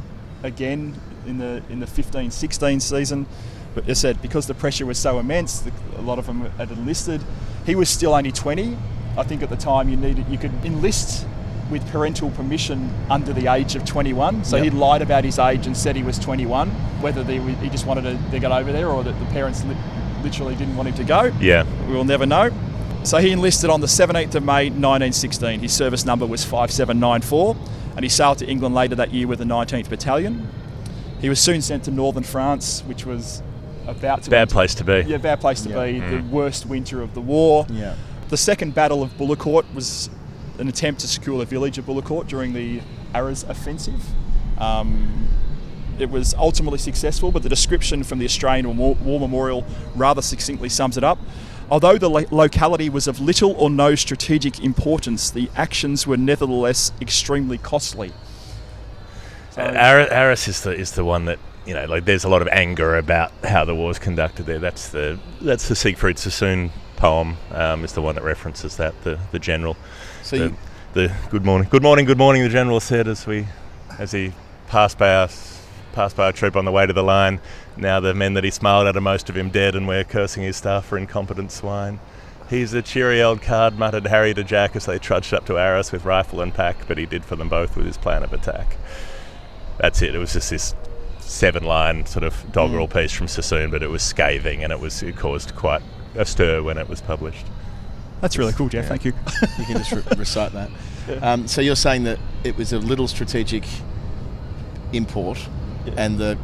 again in the 15-16 season. But as I said, because the pressure was so immense, a lot of them had enlisted. He was still only 20. I think at the time you could enlist with parental permission under the age of 21. So he lied about his age and said he was 21, whether he just wanted to get over there or that the parents literally didn't want him to go. Yeah. We will never know. So he enlisted on the 17th of May 1916. His service number was 5794 and he sailed to England later that year with the 19th Battalion. He was soon sent to northern France, which was about to... Bad place to be. Yeah, bad place to be. The worst winter of the war. Yeah. The second Battle of Bullecourt was an attempt to secure the village of Bullecourt during the Arras offensive. It was ultimately successful, but the description from the Australian War Memorial rather succinctly sums it up. Although the locality was of little or no strategic importance, the actions were nevertheless extremely costly. So, Arras is the one that, there's a lot of anger about how the war's conducted there. That's the Siegfried Sassoon poem is the one that references that, the general. So the good morning, the general said as he passed by our troop on the way to the line. Now the men that he smiled at are most of him dead, and we're cursing his staff for incompetent swine. He's a cheery old card, muttered Harry to Jack as they trudged up to Arras with rifle and pack, but he did for them both with his plan of attack. That's it. It was just this 7-line sort of doggerel piece from Sassoon, but it was scathing, and it caused quite a stir when it was published. That's really cool, Geoff. Thank you. You can just recite that. So you're saying that it was a little strategic import, and the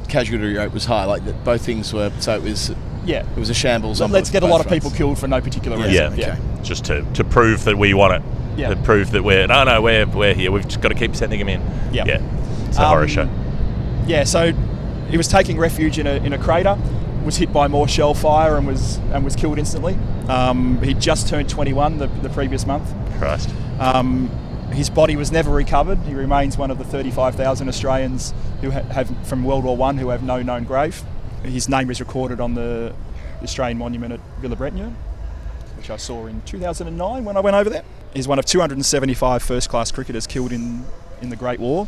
casualty rate was high. Like that, both things were. So it was. Yeah. It was a shambles. Let's get a lot of people killed for no particular reason. Yeah. Okay. Just to prove that we want it. Yeah. To prove that we're here. We've just got to keep sending them in. Yeah. It's a horror show. Yeah. So he was taking refuge in a crater. Was hit by more shell fire and was killed instantly. He'd just turned 21 the previous month. Christ. His body was never recovered. He remains one of the 35,000 Australians who have from World War I who have no known grave. His name is recorded on the Australian monument at Villabretina, which I saw in 2009 when I went over there. He's one of 275 first-class cricketers killed in the Great War,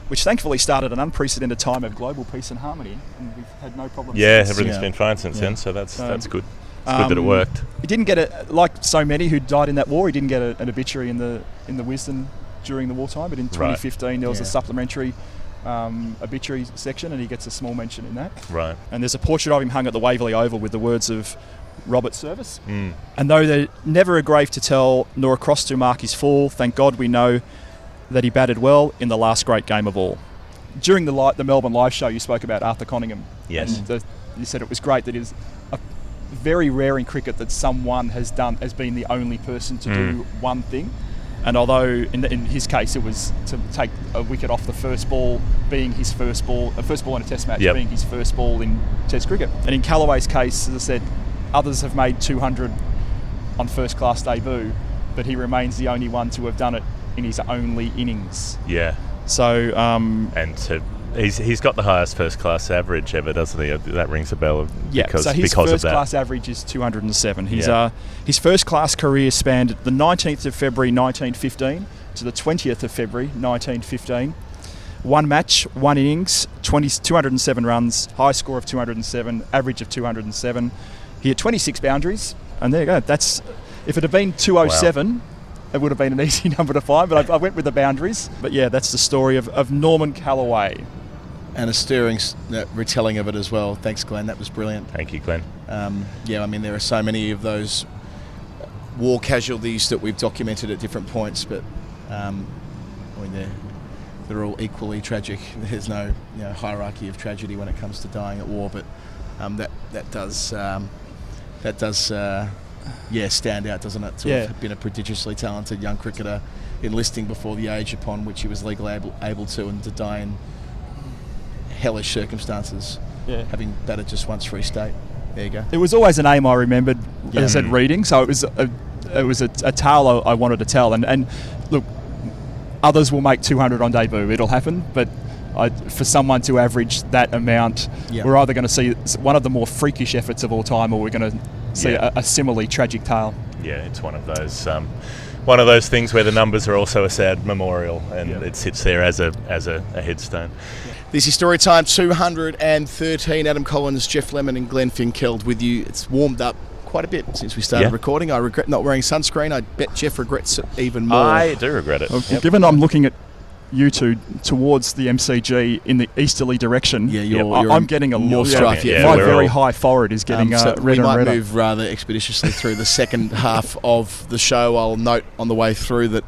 which thankfully started an unprecedented time of global peace and harmony, and we've had no problems since. Everything's been fine since then, so that's good. It's good that it worked. He didn't get like so many who died in that war, he didn't get an obituary in the Wisden during the wartime, but in 2015 there was a supplementary obituary section, and he gets a small mention in that. Right. And there's a portrait of him hung at the Waverley Oval with the words of Robert Service. And though there's never a grave to tell, nor a cross to mark his fall, thank God we know that he batted well in the last great game of all. During the Melbourne live show, you spoke about Arthur Conyngham. Yes. And you said it was great that it is very rare in cricket that someone has been the only person to do one thing. And although in his case it was to take a wicket off the first ball being his first ball in a test match being his first ball in test cricket. And in Callaway's case, as I said, others have made 200 on first class debut, but he remains the only one to have done it in his only innings. Yeah. So and to He's got the highest first class average ever, doesn't he? That rings a bell. So his first class average is 207. His first class career spanned the 19th of February 1915 to the 20th of February 1915. One match, one innings, 207 runs, high score of 207, average of 207. He had 26 boundaries, and there you go. That's, if it had been 207, it would have been an easy number to find, but I went with the boundaries. But yeah, that's the story of Norman Callaway. And a stirring retelling of it as well. Thanks, Glenn. That was brilliant. Thank you, Glenn. There are so many of those war casualties that we've documented at different points, but they're all equally tragic. There's no hierarchy of tragedy when it comes to dying at war, but that does stand out, doesn't it? To have been a prodigiously talented young cricketer, enlisting before the age upon which he was legally able to, and to die in hellish circumstances, having batted just once Free State. There you go. It was always a name I remembered as I said reading, so it was a tale I wanted to tell. And look, others will make 200 on debut. It'll happen, but for someone to average that amount, we're either going to see one of the more freakish efforts of all time, or we're going to see a similarly tragic tale. Yeah, it's one of those things where the numbers are also a sad memorial, and it sits there as a headstone. This is Story Time 213. Adam Collins, Geoff Lemon and Glenn Finkelde with you. It's warmed up quite a bit since we started recording. I regret not wearing sunscreen. I bet Geoff regrets it even more. I do regret it. Given I'm looking at you two towards the MCG in the easterly direction, I'm getting a lot. My very high forehead is getting redder and redder. We might move rather expeditiously through the second half of the show. I'll note on the way through that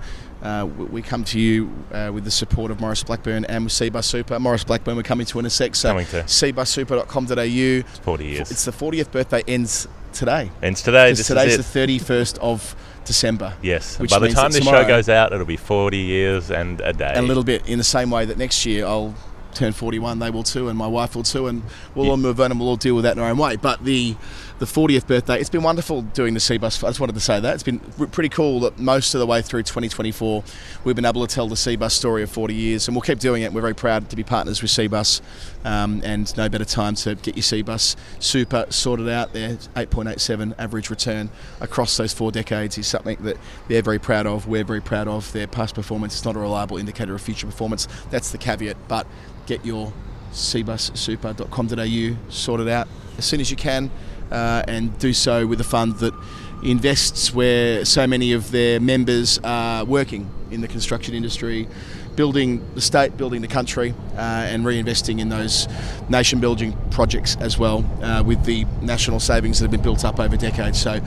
we come to you with the support of Maurice Blackburn and with CBUS Super. Maurice Blackburn, we're coming to in a sec. So cbussuper.com.au. It's 40 years. It's the 40th birthday. Ends today. Today's the 31st of December. Yes. By the time this show goes out, it'll be 40 years and a day. A little bit, in the same way that next year I'll turn 41, they will too, and my wife will too, and we'll all move on and we'll all deal with that in our own way. But the 40th birthday, it's been wonderful doing the CBUS. I just wanted to say that. It's been pretty cool that most of the way through 2024 we've been able to tell the CBUS story of 40 years, and we'll keep doing it. We're very proud to be partners with CBUS, and no better time to get your CBUS Super sorted out. Their 8.87 average return across those 4 decades is something that they're very proud of. We're very proud of. Their past performance is not a reliable indicator of future performance. That's the caveat, but get your cbussuper.com.au sorted out as soon as you can, and do so with a fund that invests where so many of their members are working in the construction industry, building the state, building the country, and reinvesting in those nation-building projects as well, with the national savings that have been built up over decades. So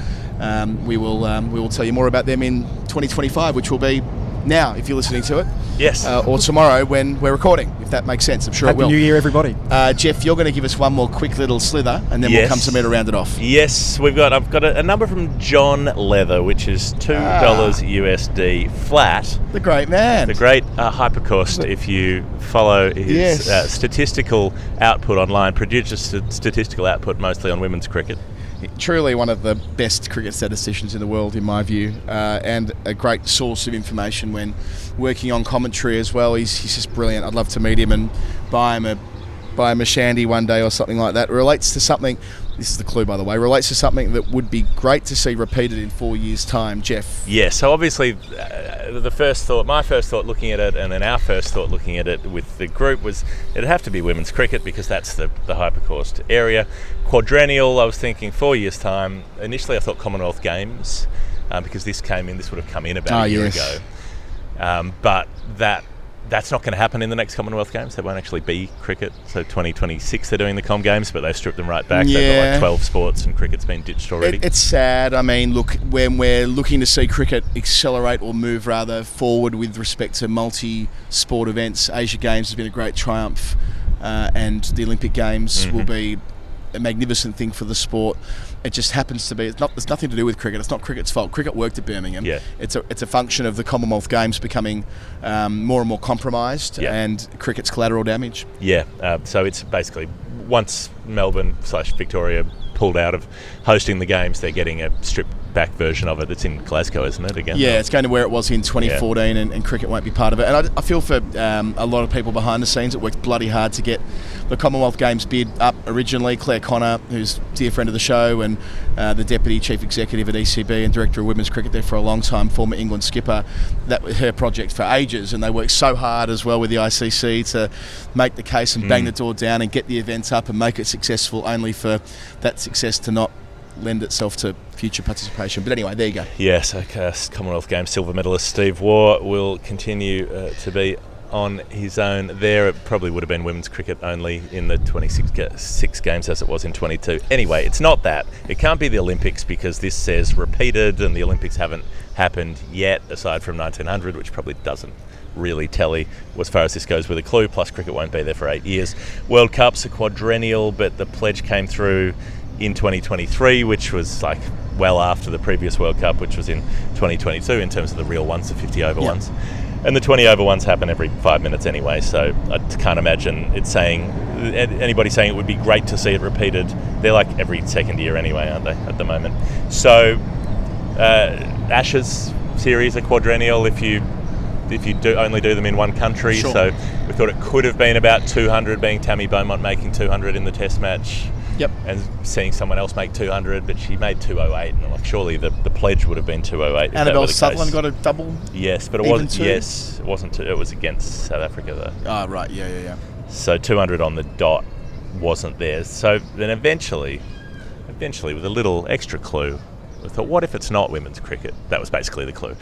we will tell you more about them in 2025, which will be now, if you're listening to it. Yes. Or tomorrow when we're recording, if that makes sense. I'm sure it will. Happy New Year, everybody. Geoff, you're going to give us one more quick little slither, and then we'll come to me to round it off. Yes, I've got a number from John Leather, which is $2 USD flat. The great man. The great hypercost, if you follow his statistical output online, prodigious statistical output, mostly on women's cricket. Truly one of the best cricket statisticians in the world, in my view, and a great source of information when working on commentary as well. He's just brilliant. I'd love to meet him and buy him a shandy one day or something like that. It relates to something, this is the clue by the way, relates to something that would be great to see repeated in 4 years' time. Geoff? Yeah, so obviously my first thought looking at it, and then our first thought looking at it with the group, was it'd have to be women's cricket because that's the hypercost area. Quadrennial, I was thinking 4 years' time. Initially I thought Commonwealth Games, because this would have come in about a year ago. But that's not going to happen in the next Commonwealth Games. There won't actually be cricket. So 2026 they're doing the Com Games, but they've stripped them right back. They've got like 12 sports and cricket's been ditched already. It's sad. I mean, look, when we're looking to see cricket accelerate or move rather forward with respect to multi-sport events, Asia Games has been a great triumph, and the Olympic Games will be a magnificent thing for the sport. It just happens to be, there's nothing to do with cricket. It's not cricket's fault. Cricket worked at Birmingham. Yeah. It's a function of the Commonwealth Games becoming more and more compromised, and cricket's collateral damage. Yeah, so it's basically once Melbourne/Victoria pulled out of hosting the games, they're getting a stripped back version of it that's in Glasgow, isn't it, again? Yeah, it's going to where it was in 2014, and cricket won't be part of it. And I feel for a lot of people behind the scenes that worked bloody hard to get the Commonwealth Games bid up originally. Claire Connor, who's a dear friend of the show, and the Deputy Chief Executive at ECB and Director of Women's Cricket there for a long time, former England skipper. That was her project for ages, and they worked so hard as well with the ICC to make the case and bang the door down and get the event up and make it successful, only for that success to not lend itself to future participation. But anyway, there you go. Yes, Commonwealth Games silver medalist Steve Waugh will continue to be on his own there. It probably would have been women's cricket only in the 26 games as it was in 22. Anyway, it's not that. It can't be the Olympics because this says repeated, and the Olympics haven't happened yet, aside from 1900, which probably doesn't really tally as far as this goes with a clue, plus cricket won't be there for 8 years. World Cups are quadrennial, but the pledge came through in 2023, which was like well after the previous World Cup, which was in 2022 in terms of the real ones, the 50 over ones. And the 20 over ones happen every 5 minutes anyway, so I can't imagine it saying, anybody saying it would be great to see it repeated. They're like every second year anyway, aren't they, at the moment? So Ashes series are quadrennial if you only do them in one country. Sure. So we thought it could have been about 200, being Tammy Beaumont making 200 in the Test match. Yep. And seeing someone else make 200, but she made 208, and like surely the pledge would have been 208. Annabelle Sutherland got a double. Yes, but it wasn't. Yes, it wasn't. It was against South Africa though. Oh right, yeah. So 200 on the dot wasn't there. So then eventually with a little extra clue, I thought, what if it's not women's cricket? That was basically the clue.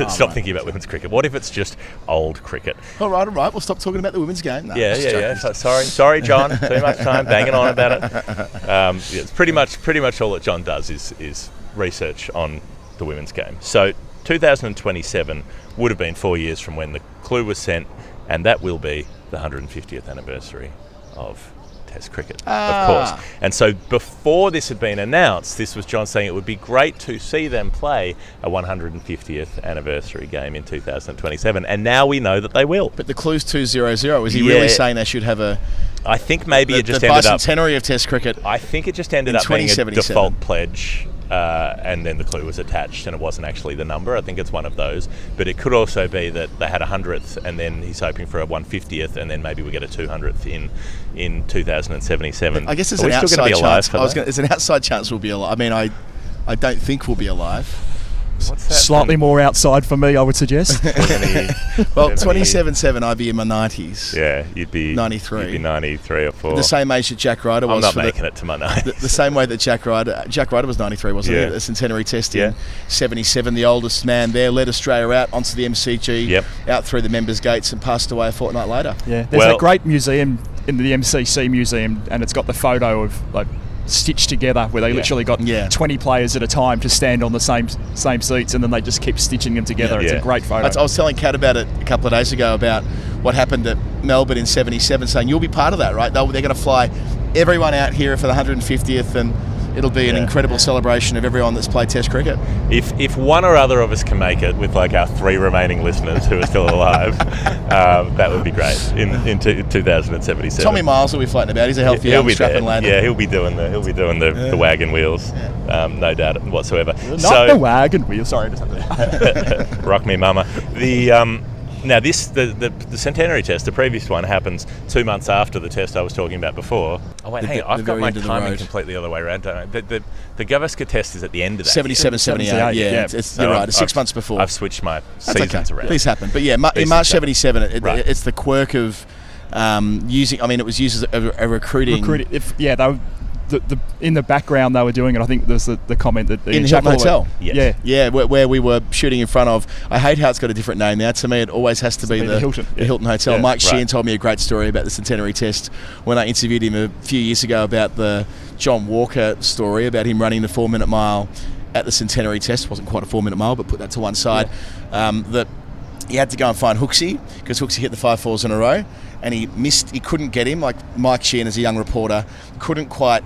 Stop thinking about women's cricket. What if it's just old cricket? All right. We'll stop talking about the women's game. No, Yeah. Sorry, John. Too much time banging on about it. It's pretty much all that John does is research on the women's game. So 2027 would have been 4 years from when the clue was sent, and that will be the 150th anniversary of Test cricket, of course. And so before this had been announced, this was John saying it would be great to see them play a 150th anniversary game in 2027, and now we know that they will. But the clue's 200. Is he really saying they should have a... I think maybe it just ended up... The bicentenary of Test cricket. I think it just ended up being a default pledge, and then the clue was attached, and it wasn't actually the number. I think it's one of those. But it could also be that they had a 100th, and then he's hoping for a 150th, and then maybe we get a 200th in 2077. I guess there's an outside chance. There's an outside chance we'll be alive. I mean, I don't think we'll be alive. What's that? Slightly more outside for me, I would suggest. Well, 27-7, I'd be in my 90s. Yeah, you'd be 93. You'd be 93 or 4. The same age that Jack Ryder was. I'm not making it to my 90s. The same way that Jack Ryder was 93, wasn't he? At the Centenary Test in 77. The oldest man there led Australia out onto the MCG, out through the members' gates, and passed away a fortnight later. Yeah, there's a great museum in the MCC museum, and it's got the photo of like stitched together where they literally got 20 players at a time to stand on the same seats, and then they just keep stitching them together. It's a great photo. I was telling Kat about it a couple of days ago about what happened at Melbourne in 77, saying you'll be part of that, right? They're going to fly everyone out here for the 150th, and it'll be an incredible celebration of everyone that's played Test cricket. If one or other of us can make it with like our 3 remaining listeners who are still alive, that would be great in 2077. Tommy Miles will be floating about. He's a healthy strapping lad. Yeah, he'll be doing the wagon wheels, no doubt whatsoever. Not the wagon wheels. Sorry, just have rock me, mama. Now the Centenary Test, the previous one, happens 2 months after the test I was talking about before. Oh wait, hang on, I've got my timing completely the other way around, don't I? The Gavaskar Test is at the end of that. 77, 78, yeah. You're right, it's 6 months before. I've switched my seasons around. These happen. But yeah, in March 77, it's the quirk of using, I mean, it was used as a recruiting... in the background they were doing it. I think there's the comment that in the Hilton Hotel. Yeah, where we were shooting in front of. I hate how it's got a different name now. To me, it always has to be the Hilton Hotel. Mike Sheehan told me a great story about the Centenary Test when I interviewed him a few years ago about the John Walker story about him running the 4-minute mile at the Centenary Test. It wasn't quite a 4-minute mile, but put that to one side. That he had to go and find Hooksy because Hooksy hit the 5 fours in a row, and he couldn't get him. Like Mike Sheehan, as a young reporter, couldn't quite.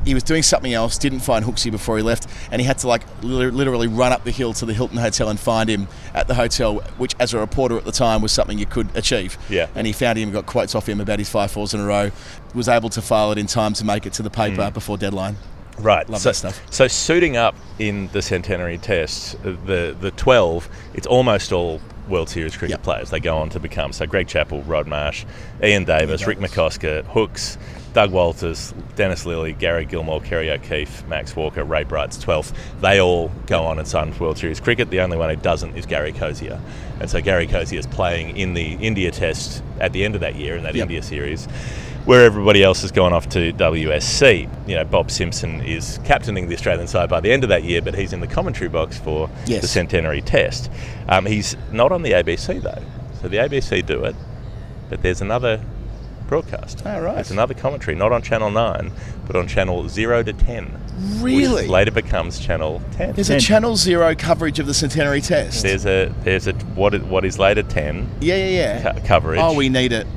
He was doing something else, didn't find Hooksy before he left, and he had to like literally run up the hill to the Hilton Hotel and find him at the hotel, which as a reporter at the time was something you could achieve. Yeah. And he found him, got quotes off him about his 5 fours in a row, was able to file it in time to make it to the paper before deadline. Right. Love that stuff. So suiting up in the Centenary Test, the 12, it's almost all World Series cricket players. They go on to become, so Greg Chappell, Rod Marsh, Ian Davis, Rick McCosker, Hooks, Doug Walters, Dennis Lilly, Gary Gilmore, Kerry O'Keefe, Max Walker, Ray Bright's 12th. They all go on and sign World Series cricket. The only one who doesn't is Gary Cozier. And so Gary Cozier is playing in the India Test at the end of that year, in that India series, where everybody else has gone off to WSC. You know, Bob Simpson is captaining the Australian side by the end of that year, but he's in the commentary box for the Centenary Test. He's not on the ABC, though. So the ABC do it, but there's another broadcast. Oh, right. There's another commentary, not on Channel 9, but on Channel 0 to 10. Really? Which later becomes Channel 10. There's a Channel 0 coverage of the Centenary Test. There's a what is later 10 coverage. Oh, we need it.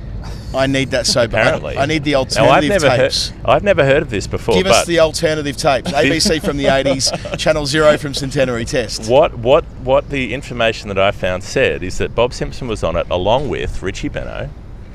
I need that so bad. Apparently. I need the alternative tapes. I've never heard of this before. Give us the alternative tapes. ABC from the 80s, Channel 0 from Centenary Test. What the information that I found said is that Bob Simpson was on it along with Richie Benaud,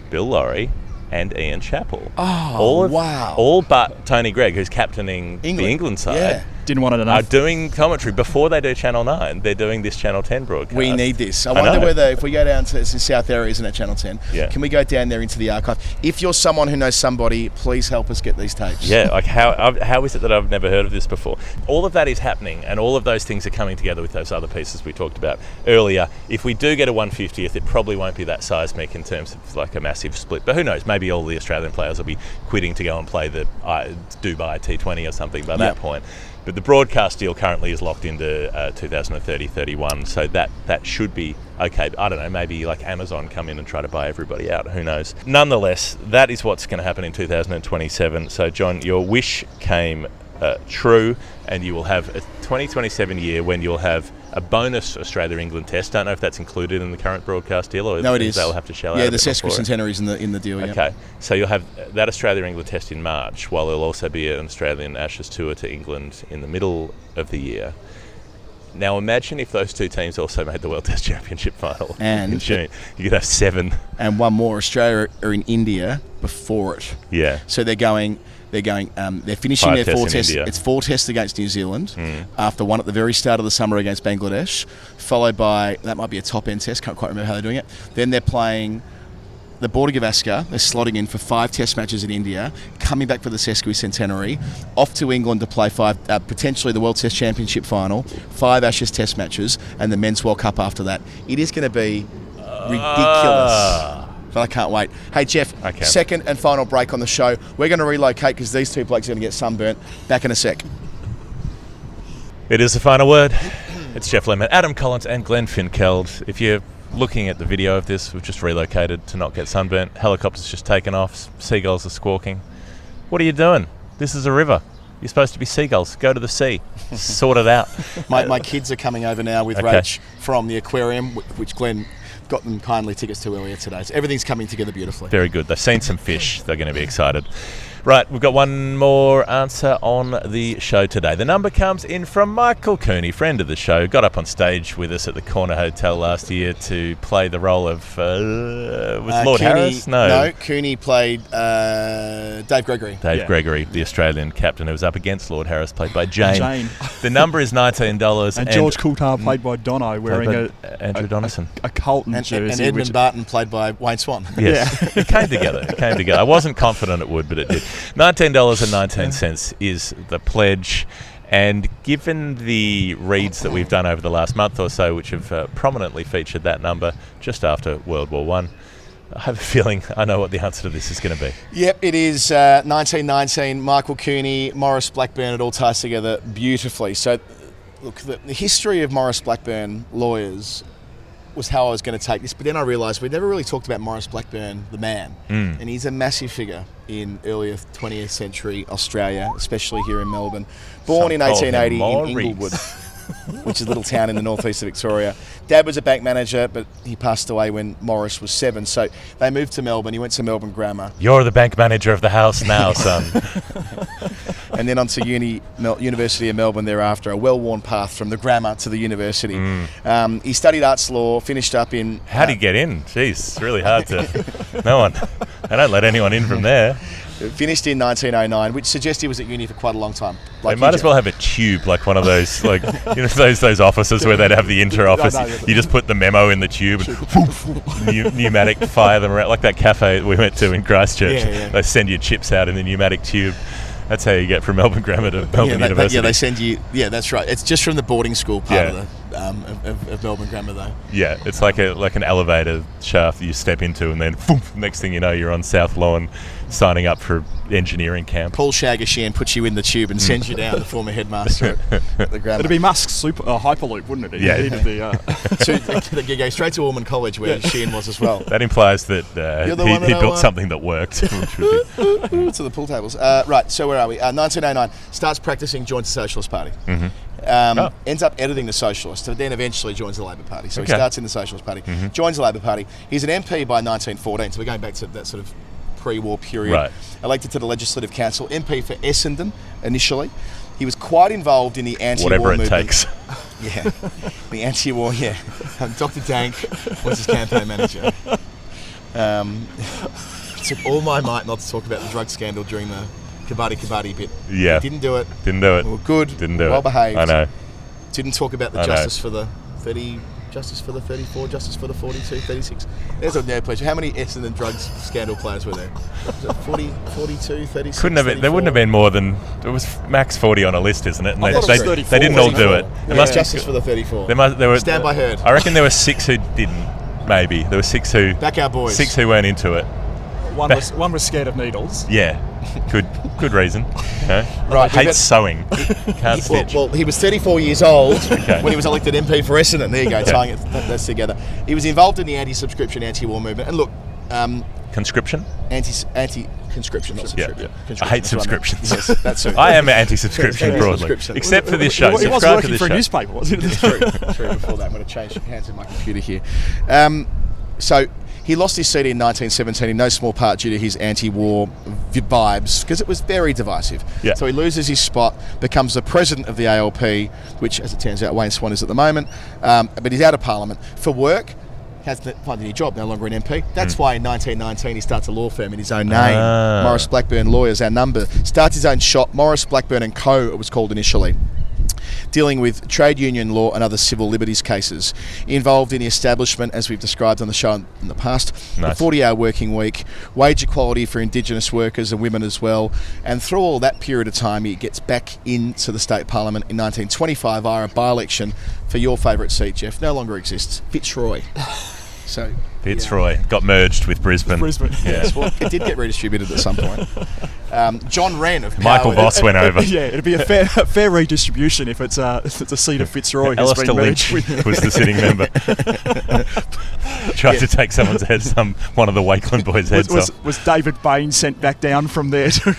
Bill Lawry, and Ian Chappell. Oh, All but Tony Gregg, who's captaining the England side. Yeah. Didn't want it enough. Are doing commentary before they do Channel 9. They're doing this Channel 10 broadcast. We need this. I wonder whether, if we go down to South Area, isn't it, Channel 10? Yeah. Can we go down there into the archive? If you're someone who knows somebody, please help us get these tapes. Yeah, like how is it that I've never heard of this before? All of that is happening, and all of those things are coming together with those other pieces we talked about earlier. If we do get a 150th, it probably won't be that seismic in terms of like a massive split. But who knows? Maybe all the Australian players will be quitting to go and play the Dubai T20 or something by that point. But the broadcast deal currently is locked into 2030-31, so that should be okay. I don't know, maybe like Amazon come in and try to buy everybody out. Who knows? Nonetheless, that is what's going to happen in 2027. So, John, your wish came true, and you will have a 2027 year when you'll have a bonus Australia-England Test. Don't know if that's included in the current broadcast deal, or no, it is. They'll have to shell out. Yeah, the sesquicentenary's in the deal. Okay, so you'll have that Australia-England Test in March, while there'll also be an Australian Ashes tour to England in the middle of the year. Now imagine if those two teams also made the World Test Championship final in June. You could have 7. And one more. Australia are in India before it. Yeah. So they're finishing 5 their 4 tests. India. It's 4 tests against New Zealand, after one at the very start of the summer against Bangladesh, followed by, that might be a top-end test, can't quite remember how they're doing it. Then they're playing the Border Gavaskar, they're slotting in for 5 test matches in India, coming back for the sesquicentenary, off to England to play 5, potentially the World Test Championship final, 5 Ashes test matches, and the Men's World Cup after that. It is going to be ridiculous. But I can't wait. Hey, Geoff, second and final break on the show. We're going to relocate because these two blokes are going to get sunburnt. Back in a sec. It is the final word. It's Geoff Lemon, Adam Collins and Glenn Finkelde. If you're looking at the video of this, we've just relocated to not get sunburnt. Helicopter's just taken off. Seagulls are squawking. What are you doing? This is a river. You're supposed to be seagulls. Go to the sea. Sort it out. My kids are coming over now with Rach from the aquarium, which Glenn got them kindly tickets to earlier today. So everything's coming together beautifully. Very good. They've seen some fish. They're going to be excited. Right, we've got one more answer on the show today. The number comes in from Michael Cooney, friend of the show. Got up on stage with us at the Corner Hotel last year to play the role of was Lord Cooney, Harris? No, Cooney played Dave Gregory. Dave Gregory, the Australian captain who was up against Lord Harris, played by Jane. The number is $19. And George Coulthard played by Dono, wearing Andrew Donaldson. A Colton jersey. And Edmund Barton played by Wayne Swan. Yes, It came together. I wasn't confident it would, but it did. $19.19 is the pledge, and given the reads that we've done over the last month or so, which have prominently featured that number just after World War I have a feeling I know what the answer to this is going to be. Yep, it is 1919, Michael Cooney, Maurice Blackburn. It all ties together beautifully. So, look, the history of Maurice Blackburn Lawyers was how I was going to take this, but then I realised we'd never really talked about Maurice Blackburn, the man, and he's a massive figure in earlier 20th century Australia, especially here in Melbourne. Born in 1880 in Inglewood, which is a little town in the northeast of Victoria. Dad was a bank manager, but he passed away when Maurice was 7, so they moved to Melbourne. He went to Melbourne Grammar. You're the bank manager of the house now, son. And then on to University of Melbourne thereafter, a well-worn path from the grammar to the university. He studied arts law, finished up in... How did he get in? Jeez, it's really hard to... No one... They don't let anyone in from there. Finished in 1909, which suggests he was at uni for quite a long time. They might as well have a tube, like one of those, like those offices where they'd have the inter-office. You just put the memo in the tube and pneumatic fire them around, like that cafe we went to in Christchurch. They send you chips out in the pneumatic tube. That's how you get from Melbourne Grammar to Melbourne University. They send you. Yeah, that's right. It's just from the boarding school part of Melbourne Grammar, though. Yeah, it's like an elevator shaft that you step into, and then next thing you know, you're on South Lawn, signing up for engineering camp. Paul Shagashan puts you in the tube and sends you down, the former headmaster at the Grammar. It'd be Musk's Hyperloop, wouldn't it? You go straight to Ormond College, where Sheehan was as well. That implies that he built something that worked. To the pool tables. Right, so where are we? 1909, starts practicing, joins the Socialist Party. Ends up editing the Socialist, and then eventually joins the Labor Party. So he starts in the Socialist Party, joins the Labor Party. He's an MP by 1914, so we're going back to that sort of pre-war period. Right. Elected to the Legislative Council, MP for Essendon initially. He was quite involved in the anti-war movement. Whatever it takes. Yeah, the anti-war, Dr. Dank was his campaign manager. Took all my might not to talk about the drug scandal during the Kabaddi bit. Yeah. Didn't do it. We were good. Didn't do it. Well behaved. I know. Didn't talk about the justice for the 30, justice for the 34, justice for the 42, 36. There's a nerd pledge. How many Essendon drugs scandal players were there? Was it 40, 42, 36, Couldn't have been, there wouldn't have been more than, it was max 40 on a list, isn't it? And they didn't all do it. There must justice for the 34. There were, Stand by Heard. I reckon there were 6 who didn't, maybe. There were 6 who... Back our boys. 6 who weren't into it. One was scared of needles. Yeah. Good reason. Right, hates sewing. Can't stitch. Well, he was 34 years old when he was elected MP for Essendon. There you go, tying that's together. He was involved in the anti-subscription, anti-war movement. And look... conscription? Anti-conscription, not subscription. Yeah. I hate subscriptions. Yes, that's it. I am anti-subscription broadly. Except for this show. He was working for a newspaper, wasn't he? True, before that. I'm going to change hands in my computer here. So... He lost his seat in 1917 in no small part due to his anti-war vibes, because it was very divisive. Yeah. So he loses his spot, becomes the president of the ALP, which, as it turns out, Wayne Swan is at the moment, but he's out of Parliament. For work, has to find a new job, no longer an MP. That's why in 1919 he starts a law firm in his own name, Maurice Blackburn Lawyers, our number. Starts his own shop, Maurice Blackburn & Co. it was called initially, dealing with trade union law and other civil liberties cases. Involved in the establishment, as we've described on the show in the past, the 40-hour working week, wage equality for Indigenous workers and women as well. And through all that period of time, he gets back into the state parliament in 1925 via a by-election for your favourite seat, Geoff. No longer exists. Fitzroy. So Fitzroy got merged with Brisbane. Yes, well, it did get redistributed at some point. John Wren of Michael Voss went over. Yeah, it'd be a fair redistribution if it's a seat of Fitzroy. Alistair Lynch was the sitting member. Tried to take someone's head, one of the Wakeland boys' heads off. Was David Bain sent back down from there too?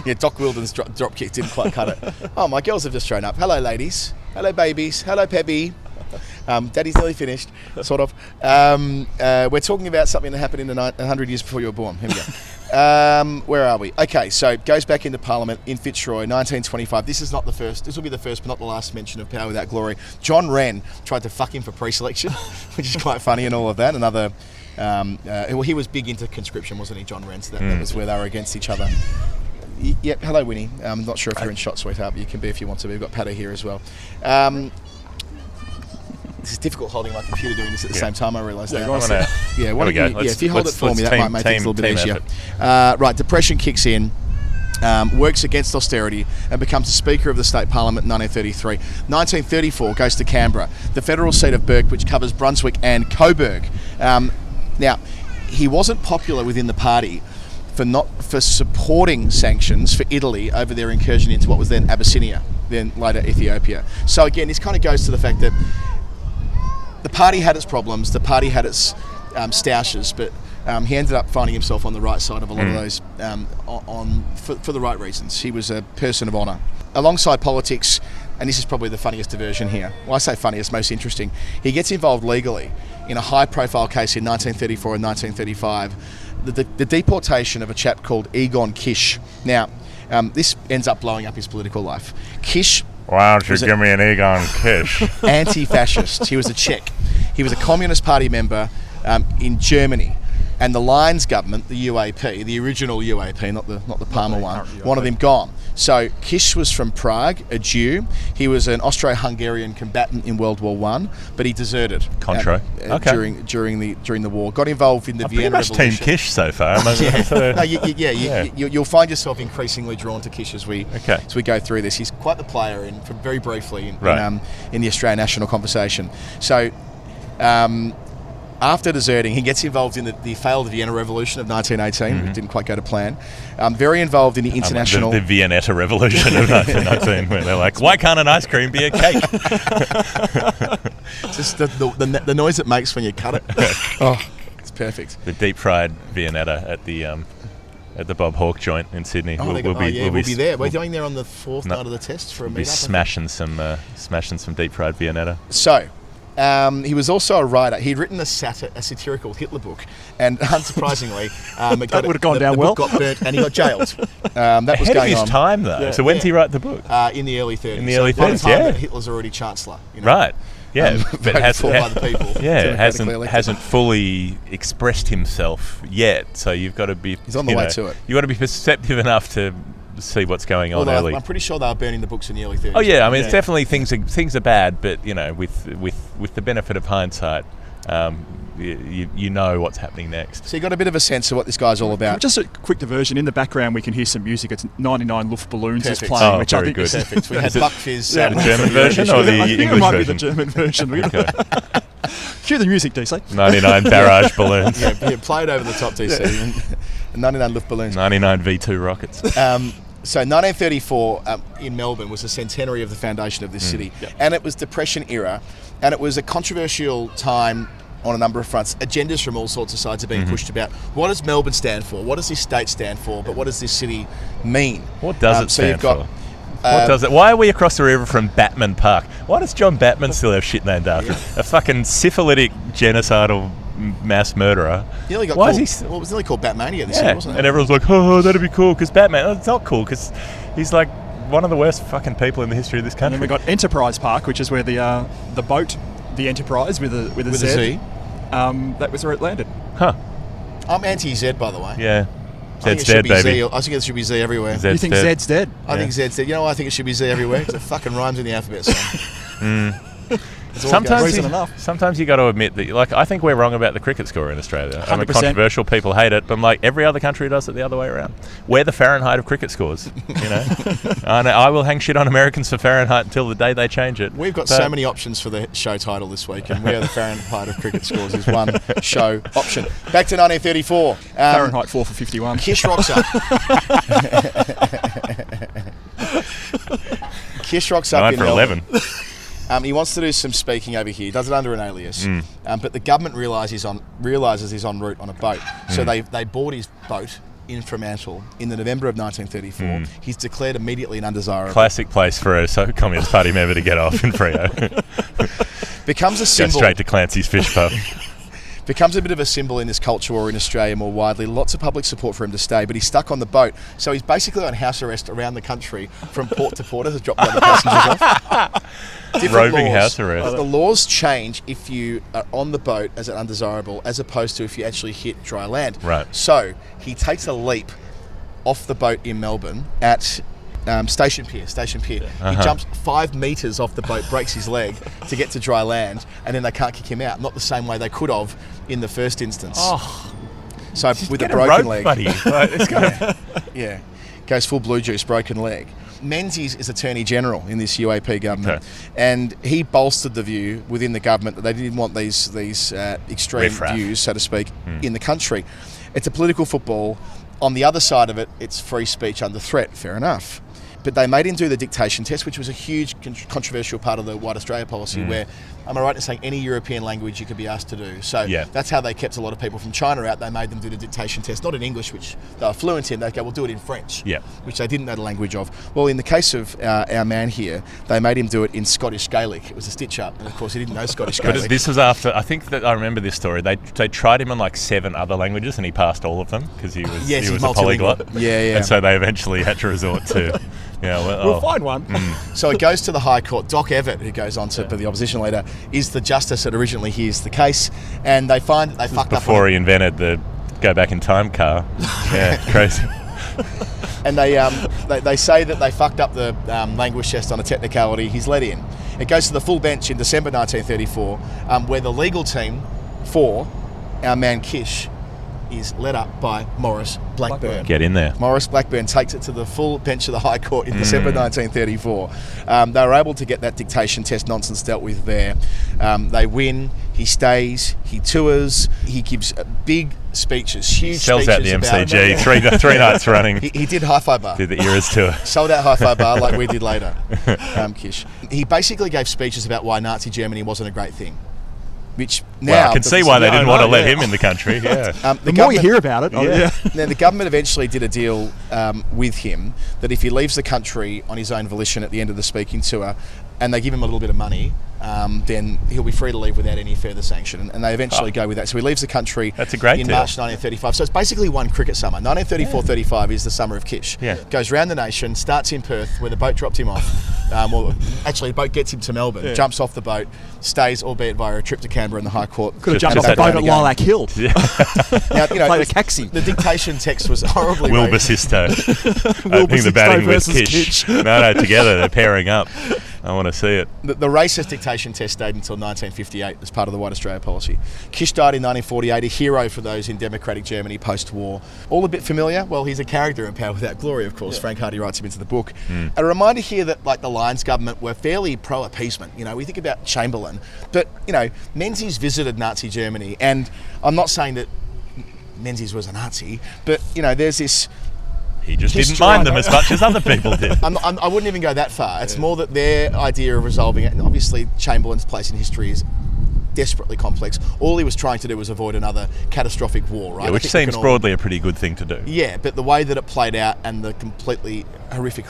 Yeah, Doc Wilden's drop kick didn't quite cut it. Oh, my girls have just shown up. Hello, ladies. Hello, babies. Hello, Peppy. Daddy's nearly finished, sort of. We're talking about something that happened in the 100 years before you were born. Here we go. Where are we? Okay, so goes back into Parliament in Fitzroy, 1925. This is not the first. This will be the first, but not the last mention of Power Without Glory. John Wren tried to fuck him for pre-selection, which is quite funny and all of that. Another. He was big into conscription, wasn't he, John Wren? So that was where they were against each other. Yep. Hello, Winnie. I'm not sure if you're in shot, sweetheart, but you can be if you want to. We've got Paddy here as well. This is difficult holding my computer doing this at the same time, I realise now. If you hold it for me, that might make things a little bit easier. Right, Depression kicks in, works against austerity and becomes the Speaker of the State Parliament in 1933. 1934 goes to Canberra, the federal seat of Burke, which covers Brunswick and Coburg. Now, he wasn't popular within the party for supporting sanctions for Italy over their incursion into what was then Abyssinia, then later Ethiopia. So again, this kind of goes to the fact that the party had its problems, the party had its stoushes, but he ended up finding himself on the right side of a lot of those for the right reasons. He was a person of honour. Alongside politics, and this is probably the funniest diversion here, well, I say funniest, most interesting, he gets involved legally in a high-profile case in 1934 and 1935, the deportation of a chap called Egon Kisch. Now, this ends up blowing up his political life. Kisch... Why don't you give me an Egon Kisch? Anti-fascist. He was a Czech. He was a Communist Party member in Germany And the Lyons government, the UAP, the original UAP, not the Palmer one, wanted him gone. So Kish was from Prague, a Jew. He was an Austro-Hungarian combatant in World War I, but he deserted during the war. Got involved in the Vienna Revolution. Pretty much Team Kish so far. You'll find yourself increasingly drawn to Kish as we go through this. He's quite the player, very briefly in the Australian national conversation. So. After deserting, he gets involved in the failed Vienna Revolution of 1918. It didn't quite go to plan. Very involved in the international... The Viennetta Revolution of 1919, where they're like, why can't an ice cream be a cake? Just the noise it makes when you cut it. It's perfect. The deep-fried Viennetta at the Bob Hawke joint in Sydney. We'll be there. We're going there on the fourth night of the test for a meetup. We'll be smashing some deep-fried Viennetta. So... he was also a writer. He'd written a satirical Hitler book, and unsurprisingly, that would have gone down well. The book got burnt, and he got jailed. That was ahead going of his time, though. Yeah. So when did he write the book? In the early 30s. In the early 30s, by the time Hitler's already chancellor. Right. Yeah, but hasn't fully expressed himself yet. So you've got to be. He's on the way to it. You've got to be perceptive enough to see what's going on early. I'm pretty sure they were burning the books in the early 30s. Oh yeah, I mean it's definitely things are bad, but with the benefit of hindsight, you know what's happening next. So you got a bit of a sense of what this guy's all about. Just a quick diversion. In the background, we can hear some music. It's 99 Luftballons is playing, which I think is perfect. We had Buck Fizz. The German version or the English version? It might be the German version. Cue the music, DC. 99 barrage balloons. Yeah, played over the top, DC. 99 Luftballons. 99 V2 rockets. So 1934 in Melbourne was the centenary of the foundation of this city. Yep. And it was Depression era, and it was a controversial time on a number of fronts. Agendas from all sorts of sides are being pushed about. What does Melbourne stand for? What does this state stand for? But what does this city mean? What does it stand for? What does it? Why are we across the river from Batman Park? Why does John Batman still have shit named after him? A fucking syphilitic genocidal mass murderer. What was nearly called Batmania this year, wasn't it? And everyone's like, oh, that'd be cool because Batman. It's not cool because he's like one of the worst fucking people in the history of this country. And then we got Enterprise Park, which is where the boat, the Enterprise with a Z. That was where it landed. Huh. I'm anti-Z, by the way. Yeah. Zed's dead, baby. I think it should be Z everywhere. You think Zed's dead? I think Zed's dead. You know why I think it should be Z everywhere? Because it fucking rhymes in the alphabet. Sometimes you got to admit that, I think we're wrong about the cricket score in Australia. 100%. I mean, controversial, people hate it, but I'm like, every other country does it the other way around. We're the Fahrenheit of cricket scores, And I will hang shit on Americans for Fahrenheit until the day they change it. We've got so many options for the show title this week, and we are the Fahrenheit of cricket scores is one show option. Back to 1934. Fahrenheit 4 for 51. Kish rocks up. Kish rocks up 9 in for Melbourne. 11. He wants to do some speaking over here. He does it under an alias. But the government realises he's en route on a boat. So they board his boat in Fremantle in the November of 1934. He's declared immediately an undesirable. Classic place for a Communist Party member to get off in Freo. Becomes a symbol. Go straight to Clancy's Fish Pub. Becomes a bit of a symbol in this culture or in Australia more widely. Lots of public support for him to stay, but he's stuck on the boat. So he's basically on house arrest around the country from port to port as a drop down the passengers off. Roving house arrest. The laws change if you are on the boat as an undesirable as opposed to if you actually hit dry land. Right. So he takes a leap off the boat in Melbourne at Station Pier. He jumps 5 metres off the boat, breaks his leg to get to dry land, and then they can't kick him out. Not the same way they could have in the first instance. So with a broken leg. Buddy. Yeah. Goes full blue juice, broken leg. Menzies is Attorney General in this UAP government, and he bolstered the view within the government that they didn't want these extreme views, so to speak, in the country. It's a political football. On the other side of it, it's free speech under threat. Fair enough. But they made him do the dictation test, which was a huge controversial part of the White Australia policy, where, am I right in saying any European language you could be asked to do? So that's how they kept a lot of people from China out. They made them do the dictation test, not in English, which they were fluent in. They go, we'll do it in French, which they didn't know the language of. Well, in the case of our man here, they made him do it in Scottish Gaelic. It was a stitch-up, and of course he didn't know Scottish Gaelic. But this was after, I think that I remember this story, they tried him on like 7 other languages and he passed all of them because he was a polyglot. Yeah. And so they eventually had to resort to... we'll find one. So it goes to the High Court. Doc Everett, who goes on to be the opposition leader, is the justice that originally hears the case, and they find that they fucked up. Before he invented the go back in time car. Yeah, crazy. And they say that they fucked up the language test on a technicality. He's let in. It goes to the full bench in December 1934, where the legal team for our man Kish is led up by Maurice Blackburn. Get in there. Maurice Blackburn takes it to the full bench of the High Court in December 1934. They were able to get that dictation test nonsense dealt with there. They win. He stays. He tours. He gives big speeches, huge Sells speeches. Sells out the MCG, three nights running. He did Hi-Fi Bar. Did the Eras tour. Sold out Hi-Fi Bar like we did later, Kish. He basically gave speeches about why Nazi Germany wasn't a great thing. Which now, well, I can see why they didn't want to let him in the country. Yeah. The more you hear about it, Now, the government eventually did a deal with him that if he leaves the country on his own volition at the end of the speaking tour, and they give him a little bit of money, then he'll be free to leave without any further sanction. And they eventually go with that. So he leaves the country That's a great in deal. March 1935. So it's basically one cricket summer. 1934-35 is the summer of Kish. Yeah. Goes round the nation, starts in Perth, where the boat dropped him off. Actually, the boat gets him to Melbourne, jumps off the boat, stays, albeit via a trip to Canberra in the High Court. Could have jumped off the boat at Lilac Hill. Yeah. Now, Played a caxi. The dictation text was horribly Will racist. Basisto. Will Opening the Basisto batting with versus Kish. Kitch. No, together they're pairing up. I want to see it. The racist dictation test stayed until 1958 as part of the White Australia policy. Kish died in 1948, a hero for those in democratic Germany post-war. All a bit familiar? Well, he's a character in Power Without Glory, of course. Frank Hardy writes him into the book. A reminder here that, like, the Lyons government were fairly pro-appeasement. You know, we think about Chamberlain. But, you know, Menzies visited Nazi Germany, and I'm not saying that Menzies was a Nazi, but, you know, there's this... He just didn't mind them as much as other people did. I wouldn't even go that far. It's more that their idea of resolving it, and obviously Chamberlain's place in history is desperately complex. All he was trying to do was avoid another catastrophic war, right? Yeah, which seems broadly a pretty good thing to do. Yeah, but the way that it played out and the completely horrific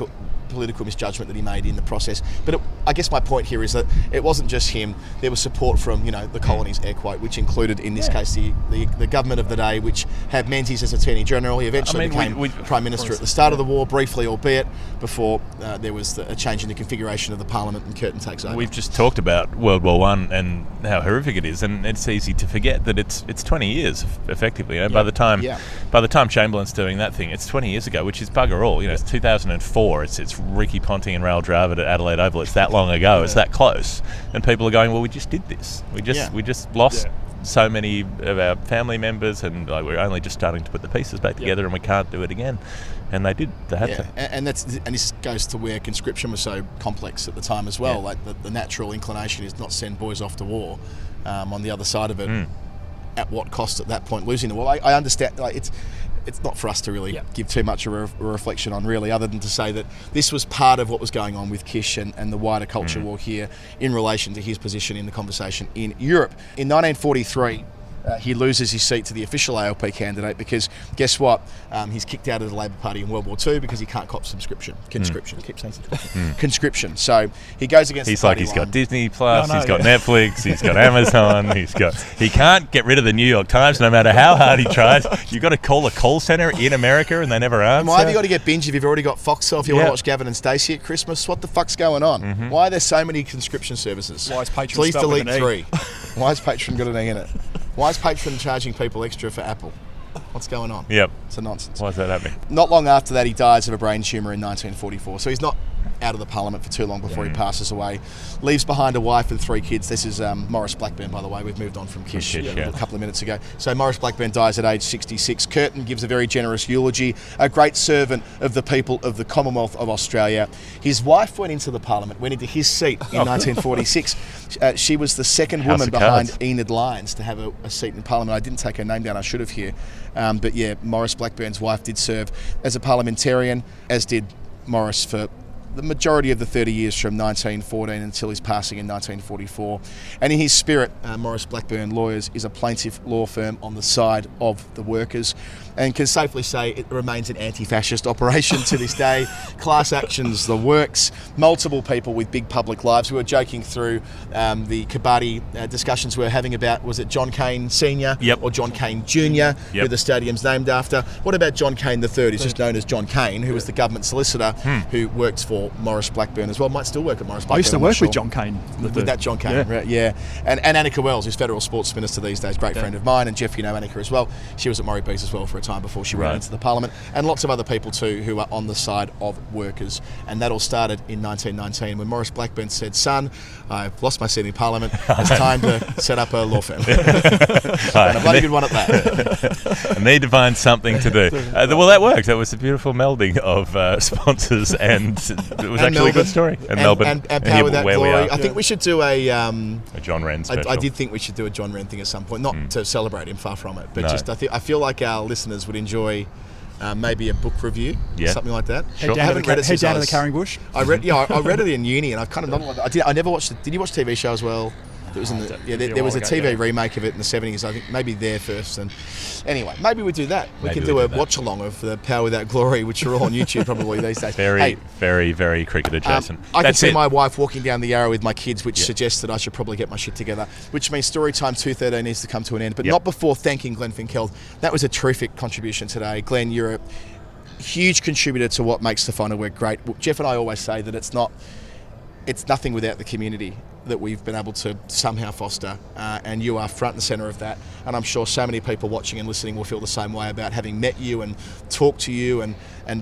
political misjudgment that he made in the process. But I guess my point here is that it wasn't just him. There was support from, you know, the colonies, air quote, which included, in this case, the government of the day, which had Menzies as Attorney General. He eventually became Prime Minister at the start of the war, briefly, albeit, before there was a change in the configuration of the Parliament and Curtin takes over. We've just talked about World War I and how horrific it is, and it's easy to forget that it's 20 years, effectively. You know, by the time Chamberlain's doing that thing, it's 20 years ago, which is bugger all. You know, it's 2004. It's Ricky Ponting and Raoul Dravid at Adelaide Oval. It's that long ago. It's that close, and people are going, well, we just did this. We just lost so many of our family members, and like, we're only just starting to put the pieces back together, and we can't do it again. And they did. They had to. And this goes to where conscription was so complex at the time as well. Like the natural inclination is not send boys off to war. On the other side of it, at what cost at that point losing the war? I understand. Like it's not for us to really give too much of a reflection on, really, other than to say that this was part of what was going on with Kish and the wider culture war here in relation to his position in the conversation in Europe. In 1943, he loses his seat to the official ALP candidate because, guess what? He's kicked out of the Labor Party in World War II because he can't cop conscription. I keep saying conscription. So he goes against He's the like, party he's line. got Disney Plus, he's got Netflix, he's got Amazon, he can't get rid of the New York Times no matter how hard he tries. You've got to call a call centre in America and they never answer. Why have you got to get binge if you've already got Foxtel if you want to watch Gavin and Stacey at Christmas? What the fuck's going on? Why are there so many conscription services? Why is Patreon Please spelled with delete an E? 3. Why has Patreon got an E in it? Why is Patreon charging people extra for Apple? What's going on? Yep. It's a nonsense. Why is that happening? Not long after that, he dies of a brain tumour in 1944. So he's not out of the Parliament for too long before he passes away. Leaves behind a wife and 3 kids. This is Maurice Blackburn, by the way. We've moved on from Kish a couple of minutes ago. So Maurice Blackburn dies at age 66. Curtin gives a very generous eulogy. A great servant of the people of the Commonwealth of Australia. His wife went into the Parliament, went into his seat in 1946. She was the second woman behind Enid Lyons to have a seat in Parliament. I didn't take her name down. I should have here. But yeah, Maurice Blackburn's wife did serve as a parliamentarian, as did Maurice for the majority of the 30 years from 1914 until his passing in 1944. And in his spirit, Maurice Blackburn Lawyers is a plaintiff law firm on the side of the workers, and can safely say it remains an anti-fascist operation to this day. Class actions, the works, multiple people with big public lives. We were joking through the Kabaddi discussions we were having about, was it John Cain Sr. or John Cain Jr., who the stadium's named after? What about John Cain III, who's just known as John Cain, who was the government solicitor who worked for Maurice Blackburn as well. Might still work at Maurice Blackburn. I used to work with John Cain. With that John Cain, right, yeah. And Annika Wells, who's Federal Sports Minister these days, great friend of mine. And Geoff, you know Annika as well. She was at Murray Bees as well for a time before she went into the Parliament. And lots of other people too who are on the side of workers. And that all started in 1919 when Maurice Blackburn said, son, I've lost my seat in Parliament. It's time to set up a law firm. And a bloody good one at that. I need to find something to do. Well, that worked. That was a beautiful melding of sponsors, and it was actually a good story. And Melbourne. And Power Without Glory. I think we should do a John Wren special. I did think we should do a John Wren thing at some point. Not to celebrate him, far from it. But just I feel like our listeners would enjoy maybe a book review, something like that. Sure. Head down to the Carring Bush. I read it in uni, and I've kind of I never watched it. Did you watch the TV show as well? It was there was a TV remake of it in the 70s. I think maybe there first. And anyway, maybe we do that. We can do a watch along of the Power Without Glory, which are all on YouTube probably these days. Very, very cricket adjacent. I can see my wife walking down the Yarra with my kids, which suggests that I should probably get my shit together. Which means Storytime 213 needs to come to an end, but not before thanking Glenn Finkelde. That was a terrific contribution today, Glenn. You're a huge contributor to what makes the final work great. Geoff and I always say that it's nothing without the community that we've been able to somehow foster, and you are front and centre of that. And I'm sure so many people watching and listening will feel the same way about having met you and talked to you and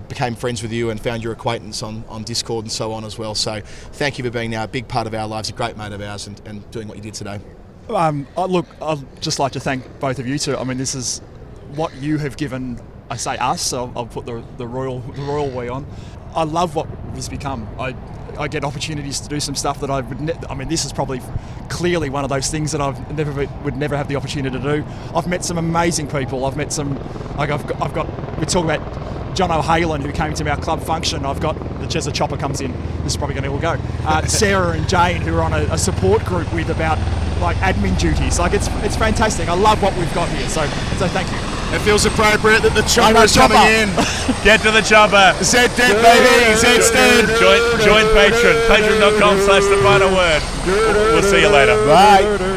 became friends with you and found your acquaintance on Discord and so on as well. So thank you for being now a big part of our lives, a great mate of ours, and doing what you did today. Look, I'd just like to thank both of you too. I mean, this is what you have given, I say us, so I'll put the royal we on. I love what it's become. I get opportunities to do some stuff that I would this is probably clearly one of those things that would never have the opportunity to do. I've met some amazing people. I've met some, like we talk about John O'Halen, who came to our club function. I've got, as the chopper comes in, this is probably going to all go. Sarah and Jane, who are on a support group with about like admin duties. Like it's fantastic. I love what we've got here. So thank you. It feels appropriate that the chopper is coming in. Get to the chopper. Zed dead, baby. Zed's dead. Join Patreon. Patreon.com/the final word. We'll see you later. Bye.